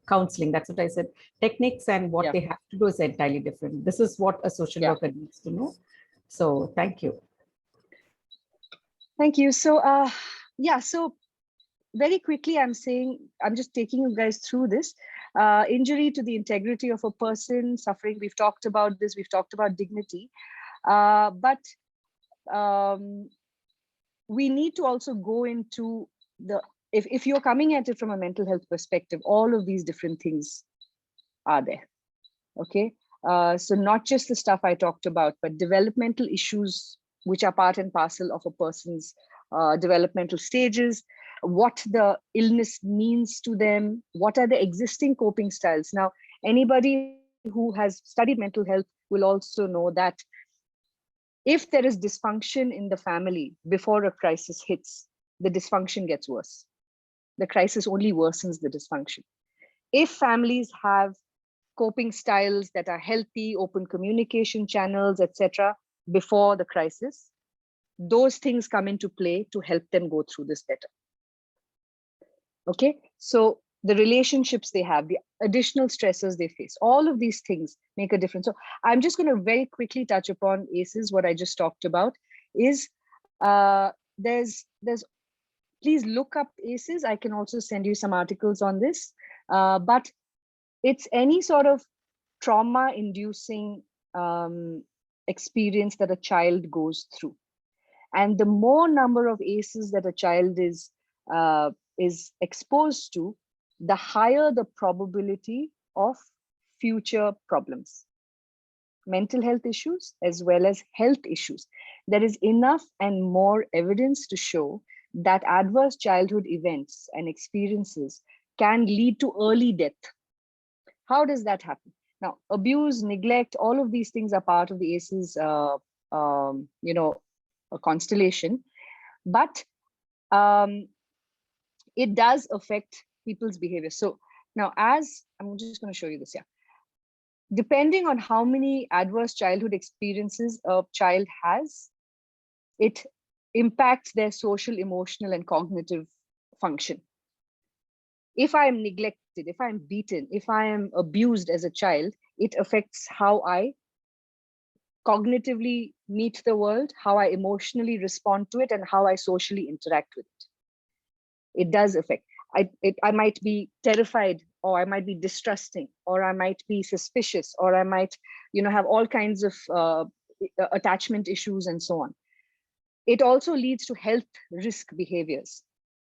counseling. That's what I said. Techniques and what they have to do is entirely different. This is what a social worker needs to know. So thank you. Thank you. So, so very quickly, I'm just taking you guys through this. Injury to the integrity of a person, suffering, we've talked about this, we've talked about dignity. But we need to also go into if you're coming at it from a mental health perspective, all of these different things are there, okay? So not just the stuff I talked about, but developmental issues, which are part and parcel of a person's developmental stages, what the illness means to them, what are the existing coping styles. Now, anybody who has studied mental health will also know that If there is dysfunction in the family before a crisis hits, the dysfunction gets worse. The crisis only worsens the dysfunction. If families have coping styles that are healthy, open communication channels, etc., before the crisis, those things come into play to help them go through this better. Okay, so the relationships they have, the additional stresses they face, all of these things make a difference. So I'm just going to very quickly touch upon ACEs. What I just talked about is there's please look up ACEs. I can also send you some articles on this, but it's any sort of trauma inducing experience that a child goes through. And the more number of ACEs that a child is exposed to, the higher the probability of future problems, mental health issues, as well as health issues. There is enough and more evidence to show that adverse childhood events and experiences can lead to early death. How does that happen? Now, abuse, neglect, all of these things are part of the ACEs, a constellation, but it does affect people's behavior. So now, as I'm just going to show you this, depending on how many adverse childhood experiences a child has, it impacts their social, emotional, and cognitive function. If I am neglected, if I'm beaten, if I am abused as a child, it affects how I cognitively meet the world, how I emotionally respond to it, and how I socially interact with it. It does affect. I might be terrified, or I might be distrusting, or I might be suspicious, or I might, have all kinds of attachment issues and so on. It also leads to health risk behaviors,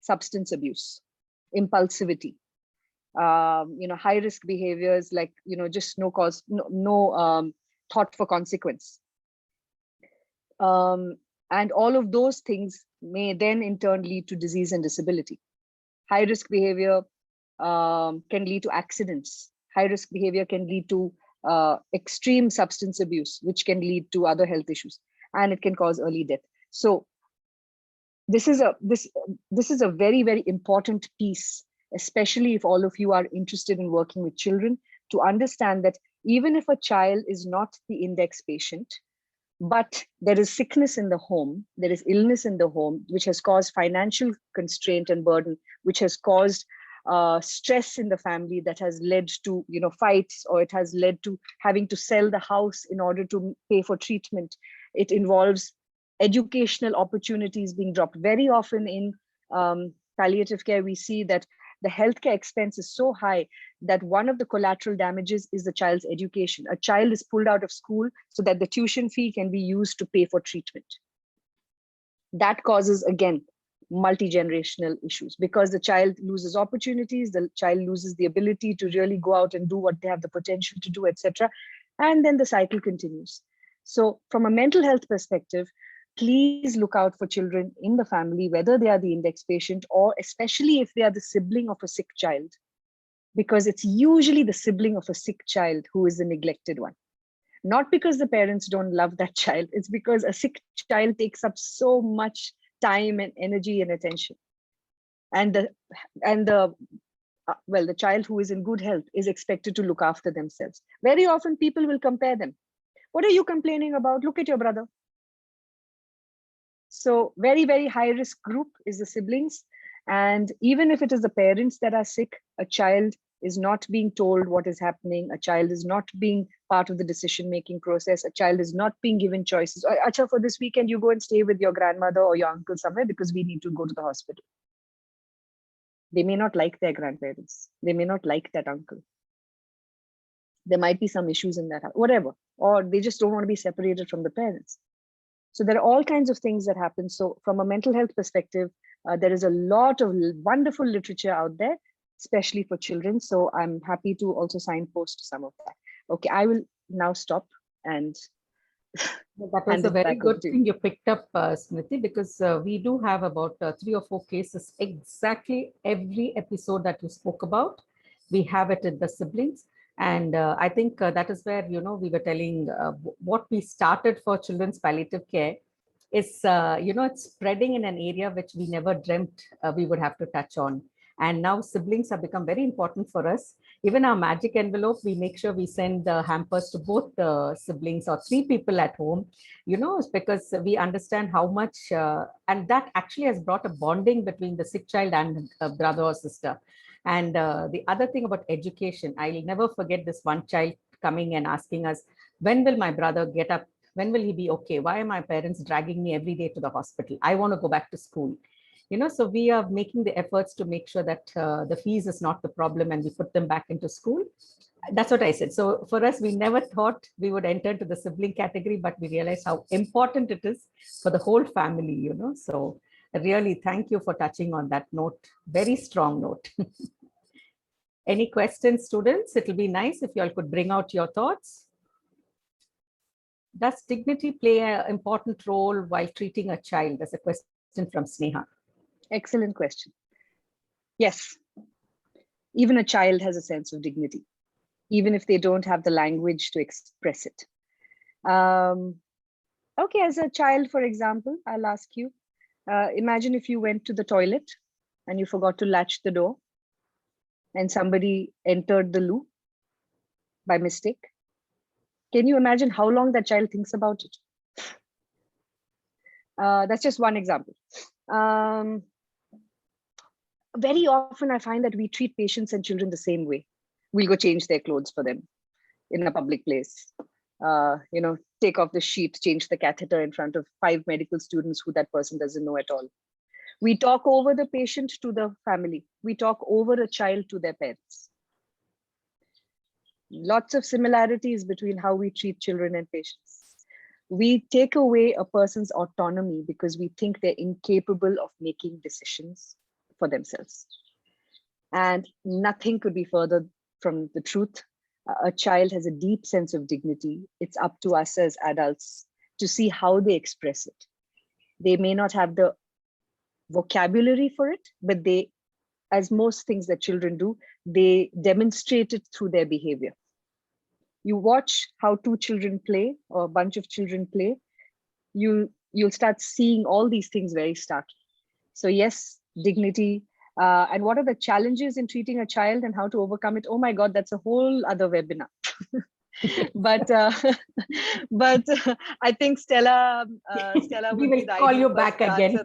substance abuse, impulsivity, high risk behaviors like, just no cause, no thought for consequence. And all of those things may then in turn lead to disease and disability. High risk behavior can lead to accidents. High risk behavior can lead to extreme substance abuse, which can lead to other health issues, and it can cause early death. So this is a very, very important piece, especially if all of you are interested in working with children, to understand that even if a child is not the index patient, but there is sickness in the home, there is illness in the home, which has caused financial constraint and burden, which has caused stress in the family that has led to fights, or it has led to having to sell the house in order to pay for treatment. It involves educational opportunities being dropped. Very often in palliative care, we see that the healthcare expense is so high that one of the collateral damages is the child's education. A child is pulled out of school so that the tuition fee can be used to pay for treatment. That causes, again, multi-generational issues, because the child loses opportunities, the child loses the ability to really go out and do what they have the potential to do, etc. And then the cycle continues. So from a mental health perspective, please look out for children in the family, whether they are the index patient or especially if they are the sibling of a sick child, because it's usually the sibling of a sick child who is the neglected one. Not because the parents don't love that child, it's because a sick child takes up so much time and energy and attention. And the child who is in good health is expected to look after themselves. Very often people will compare them. What are you complaining about? Look at your brother. So very, very high risk group is the siblings. And even if it is the parents that are sick, a child is not being told what is happening. A child is not being part of the decision-making process. A child is not being given choices. Acha, for this weekend, you go and stay with your grandmother or your uncle somewhere because we need to go to the hospital. They may not like their grandparents. They may not like that uncle. There might be some issues in that house, whatever. Or they just don't want to be separated from the parents. So there are all kinds of things that happen. So from a mental health perspective, there is a lot of wonderful literature out there, especially for children. So I'm happy to also signpost some of that. Okay, I will now stop and that was a very good thing you picked up, Smriti, because we do have about 3 or 4 cases, exactly every episode that you spoke about. We have it in the siblings. And I think that is where, we were telling what we started for children's palliative care is, it's spreading in an area which we never dreamt we would have to touch on. And now siblings have become very important for us. Even our magic envelope, we make sure we send the hampers to both the siblings or 3 people at home, because we understand how much, and that actually has brought a bonding between the sick child and brother or sister. And the other thing about education, I'll never forget this one child coming and asking us, when will my brother get up? When will he be okay? Why are my parents dragging me every day to the hospital? I want to go back to school. So we are making the efforts to make sure that the fees is not the problem and we put them back into school. That's what I said. So for us, we never thought we would enter into the sibling category, but we realized how important it is for the whole family, So really, thank you for touching on that note. Very strong note. Any questions, students? It'll be nice if you all could bring out your thoughts. Does dignity play an important role while treating a child? That's a question from Sneha. Excellent question. Yes. Even a child has a sense of dignity, even if they don't have the language to express it. Okay, as a child, for example, I'll ask you, imagine if you went to the toilet and you forgot to latch the door and somebody entered the loo by mistake. Can you imagine how long that child thinks about it? That's just one example. Very often I find that we treat patients and children the same way. We'll go change their clothes for them in a public place. Take off the sheet, change the catheter in front of 5 medical students who that person doesn't know at all. We talk over the patient to the family. We talk over a child to their parents. Lots of similarities between how we treat children and patients. We take away a person's autonomy because we think they're incapable of making decisions for themselves. And nothing could be further from the truth. A child has a deep sense of dignity. It's up to us as adults to see how they express it. They may not have the vocabulary for it, but they, as most things that children do, they demonstrate it through their behavior. You watch how 2 children play or a bunch of children play, you'll start seeing all these things very starkly. So yes, dignity. And what are the challenges in treating a child and how to overcome it? Oh my God, that's a whole other webinar. but I think Stella We will call you back again.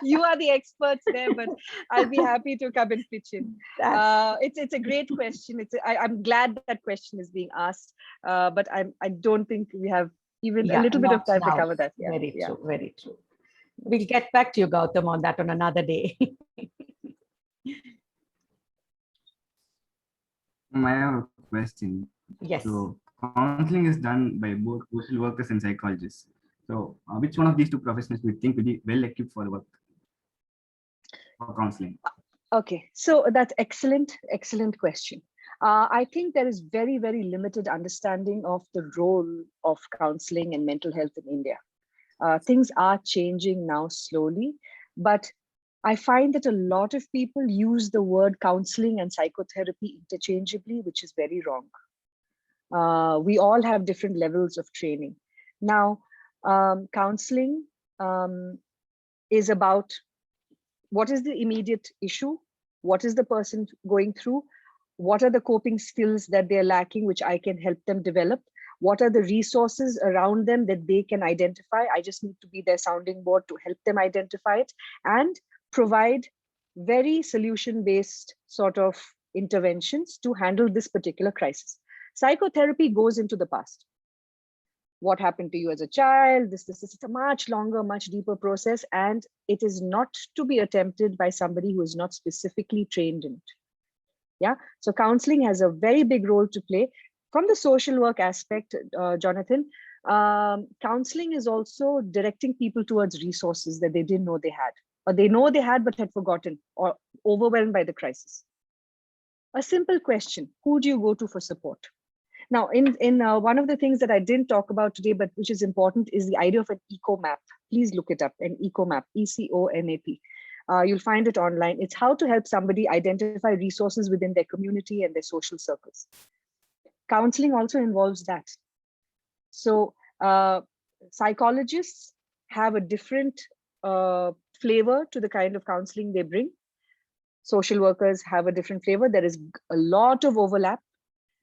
You are the experts there, but I'll be happy to come and pitch in. It's a great question. I'm glad that question is being asked, but I don't think we have even a little bit of time to cover that. Yeah, very true, very true. We'll get back to you, Gautam, on that on another day. I have a question. Yes. So counseling is done by both social workers and psychologists. So which one of these 2 professionals do you think will be well equipped for the work for counseling? Okay, so that's excellent question. I think there is very, very limited understanding of the role of counseling and mental health in India. Things are changing now slowly, but I find that a lot of people use the word counseling and psychotherapy interchangeably, which is very wrong. We all have different levels of training. Now, counseling is about what is the immediate issue, what is the person going through, what are the coping skills that they're lacking, which I can help them develop, what are the resources around them that they can identify. I just need to be their sounding board to help them identify it and provide very solution-based sort of interventions to handle this particular crisis. Psychotherapy goes into the past. What happened to you as a child? This is a much longer, much deeper process, and it is not to be attempted by somebody who is not specifically trained in it. Yeah, so counseling has a very big role to play. From the social work aspect, Jonathan, counseling is also directing people towards resources that they didn't know they had, or they know they had but had forgotten or overwhelmed by the crisis. A simple question: who do you go to for support? Now, in one of the things that I didn't talk about today, but which is important, is the idea of an eco map. Please look it up, an eco map, ECOMAP. You'll find it online. It's how to help somebody identify resources within their community and their social circles. Counseling also involves that. So psychologists have a different flavor to the kind of counseling they bring. Social workers have a different flavor. There is a lot of overlap.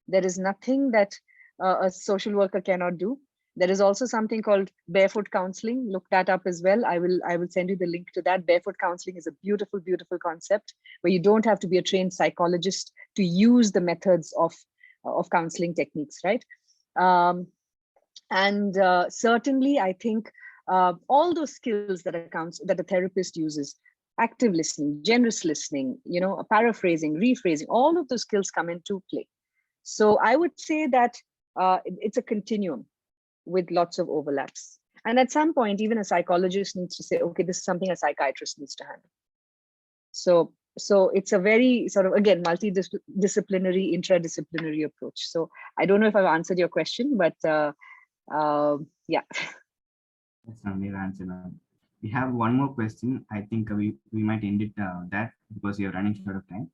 There is nothing that a social worker cannot do. There is also something called barefoot counseling. Look that up as well. I will send you the link to that. Barefoot counseling is a beautiful, beautiful concept where you don't have to be a trained psychologist to use the methods of counseling techniques, right? Certainly, I think all those skills that a therapist uses, active listening, generous listening, paraphrasing, rephrasing, all of those skills come into play. So I would say that it's a continuum with lots of overlaps. And at some point, even a psychologist needs to say, okay, this is something a psychiatrist needs to handle. So it's a very sort of, again, multidisciplinary, interdisciplinary approach. So I don't know if I've answered your question, but yeah. That's a mere answer. We have one more question. I think we might end it that because we are running short of time.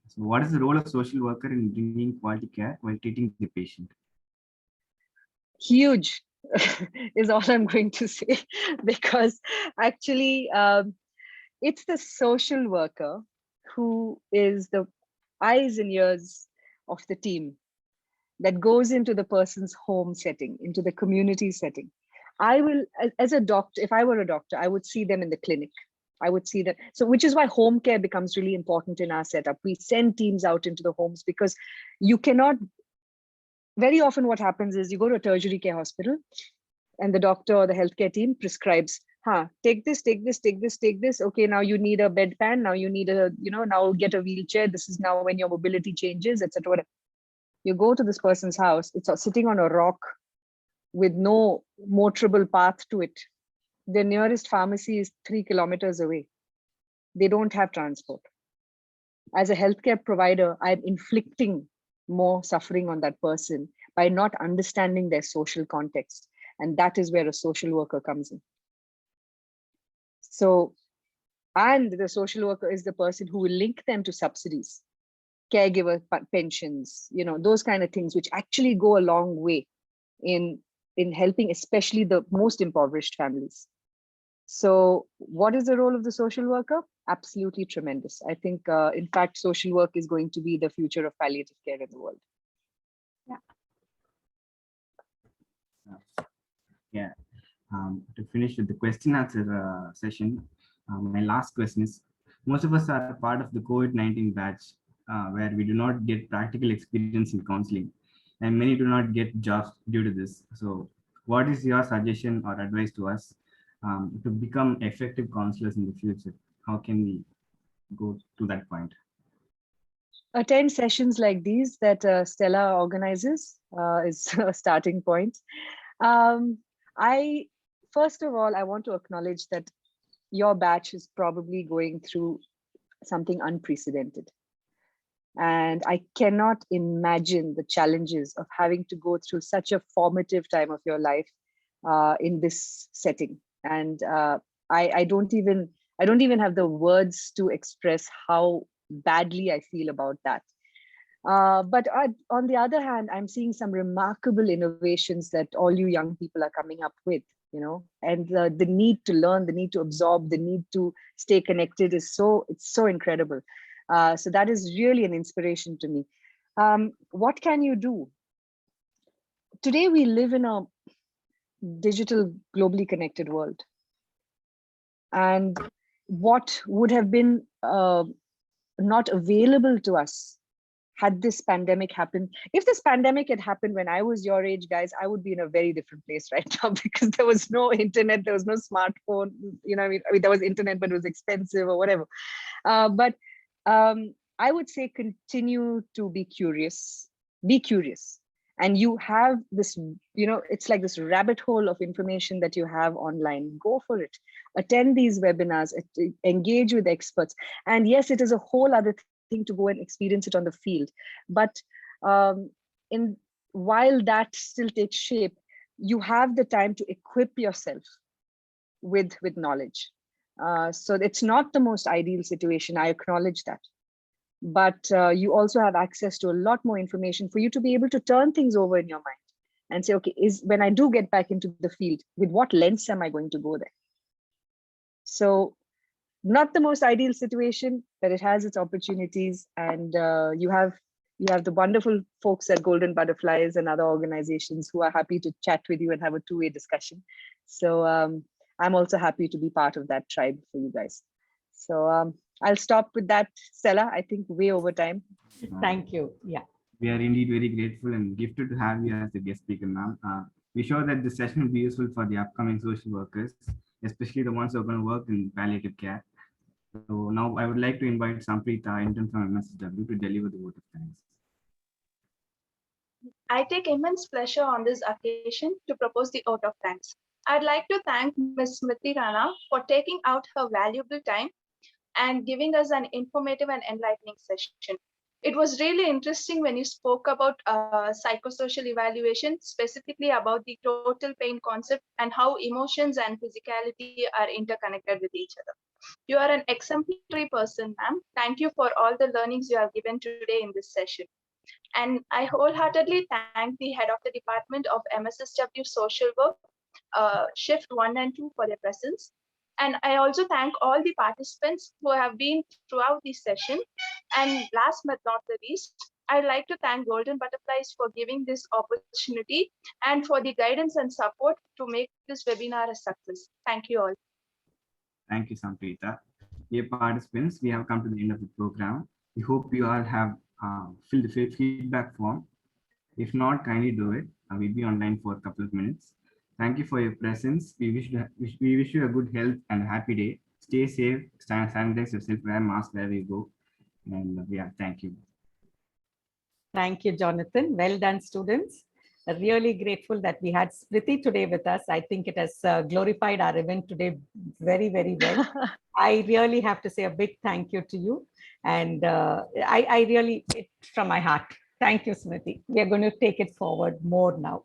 So what is the role of social worker in bringing quality care while treating the patient? Huge is all I'm going to say, because actually it's the social worker who is the eyes and ears of the team that goes into the person's home setting, into the community setting. I will, as a doctor, if I were a doctor, I would see them in the clinic. I would see that. So which is why home care becomes really important in our setup. We send teams out into the homes because you cannot, very often what happens is you go to a tertiary care hospital and the doctor or the healthcare team prescribes, take this, take this, take this, take this. Okay, now you need a bedpan. Now you need now get a wheelchair. This is now when your mobility changes, etc. You go to this person's house, it's sitting on a rock with no motorable path to it. The nearest pharmacy is 3 kilometers away. They don't have transport. As a healthcare provider, I'm inflicting more suffering on that person by not understanding their social context. And that is where a social worker comes in. So, and the social worker is the person who will link them to subsidies, caregiver pensions, those kind of things, which actually go a long way in helping, especially the most impoverished families. So what is the role of the social worker? Absolutely tremendous. I think, in fact, social work is going to be the future of palliative care in the world. Yeah. To finish with the question answer session, my last question is, most of us are part of the COVID-19 batch where we do not get practical experience in counseling, and many do not get jobs due to this. So what is your suggestion or advice to us to become effective counselors in the future? How can we go to that point? Attend sessions like these that Stella organizes is a starting point. First of all, I want to acknowledge that your batch is probably going through something unprecedented. And I cannot imagine the challenges of having to go through such a formative time of your life in this setting. And I don't even have the words to express how badly I feel about that. But on the other hand, I'm seeing some remarkable innovations that all you young people are coming up with, and the need to learn, the need to absorb, the need to stay connected is it's so incredible. So that is really an inspiration to me. What can you do? Today, we live in a digital, globally connected world. And what would have been not available to us had this pandemic happened? If this pandemic had happened when I was your age, guys, I would be in a very different place right now, because there was no internet, there was no smartphone, I mean, there was internet, but it was expensive or whatever. But I would say continue to be curious. And you have this, it's like this rabbit hole of information that you have online. Go for it. Attend these webinars, engage with experts. And yes, it is a whole other thing to go and experience it on the field. But while that still takes shape, you have the time to equip yourself with knowledge. So it's not the most ideal situation. I acknowledge that. But you also have access to a lot more information for you to be able to turn things over in your mind and say, okay, when I do get back into the field, with what lens am I going to go there? So not the most ideal situation, but it has its opportunities. And you have the wonderful folks at Golden Butterflies and other organizations who are happy to chat with you and have a two-way discussion. So I'm also happy to be part of that tribe for you guys. So I'll stop with that, Stella. I think way over time. Thank you. Yeah. We are indeed very grateful and gifted to have you as a guest speaker, ma'am. We're sure that this session will be useful for the upcoming social workers, especially the ones who are going to work in palliative care. So now I would like to invite Smriti, intern from MSSW, to deliver the vote of thanks. I take immense pleasure on this occasion to propose the vote of thanks. I'd like to thank Ms. Smriti Rana for taking out her valuable time and giving us an informative and enlightening session. It was really interesting when you spoke about psychosocial evaluation, specifically about the total pain concept and how emotions and physicality are interconnected with each other. You are an exemplary person, ma'am. Thank you for all the learnings you have given today in this session. And I wholeheartedly thank the head of the Department of MSSW Social Work, Shift 1 and 2 for their presence. And I also thank all the participants who have been throughout this session. And last but not the least, I'd like to thank Golden Butterflies for giving this opportunity and for the guidance and support to make this webinar a success. Thank you all. Thank you, Smriti. Dear participants, we have come to the end of the program. We hope you all have filled the feedback form. If not, kindly do it. We'll be online for a couple of minutes. Thank you for your presence. We wish you a good health and a happy day. Stay safe, sanitize yourself, wear mask wherever you go. And yeah, thank you. Thank you, Jonathan. Well done, students. Really grateful that we had Smriti today with us. I think it has glorified our event today very, very well. I really have to say a big thank you to you. And I really, from my heart, thank you, Smriti. We are going to take it forward more now.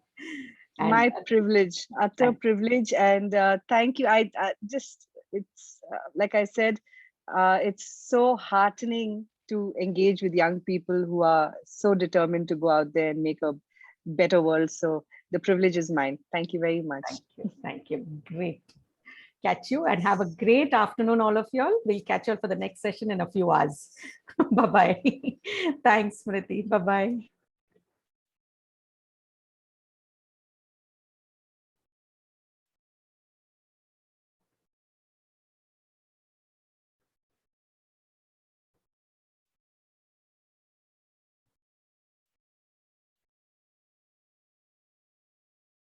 And my privilege, utter privilege. And thank you. I just, it's like I said, it's so heartening to engage with young people who are so determined to go out there and make a better world. So the privilege is mine. Thank you very much. Thank you. Thank you. Great. Catch you and have a great afternoon, all of y'all. We'll catch you all for the next session in a few hours. Bye-bye. Thanks, Smriti. Bye-bye.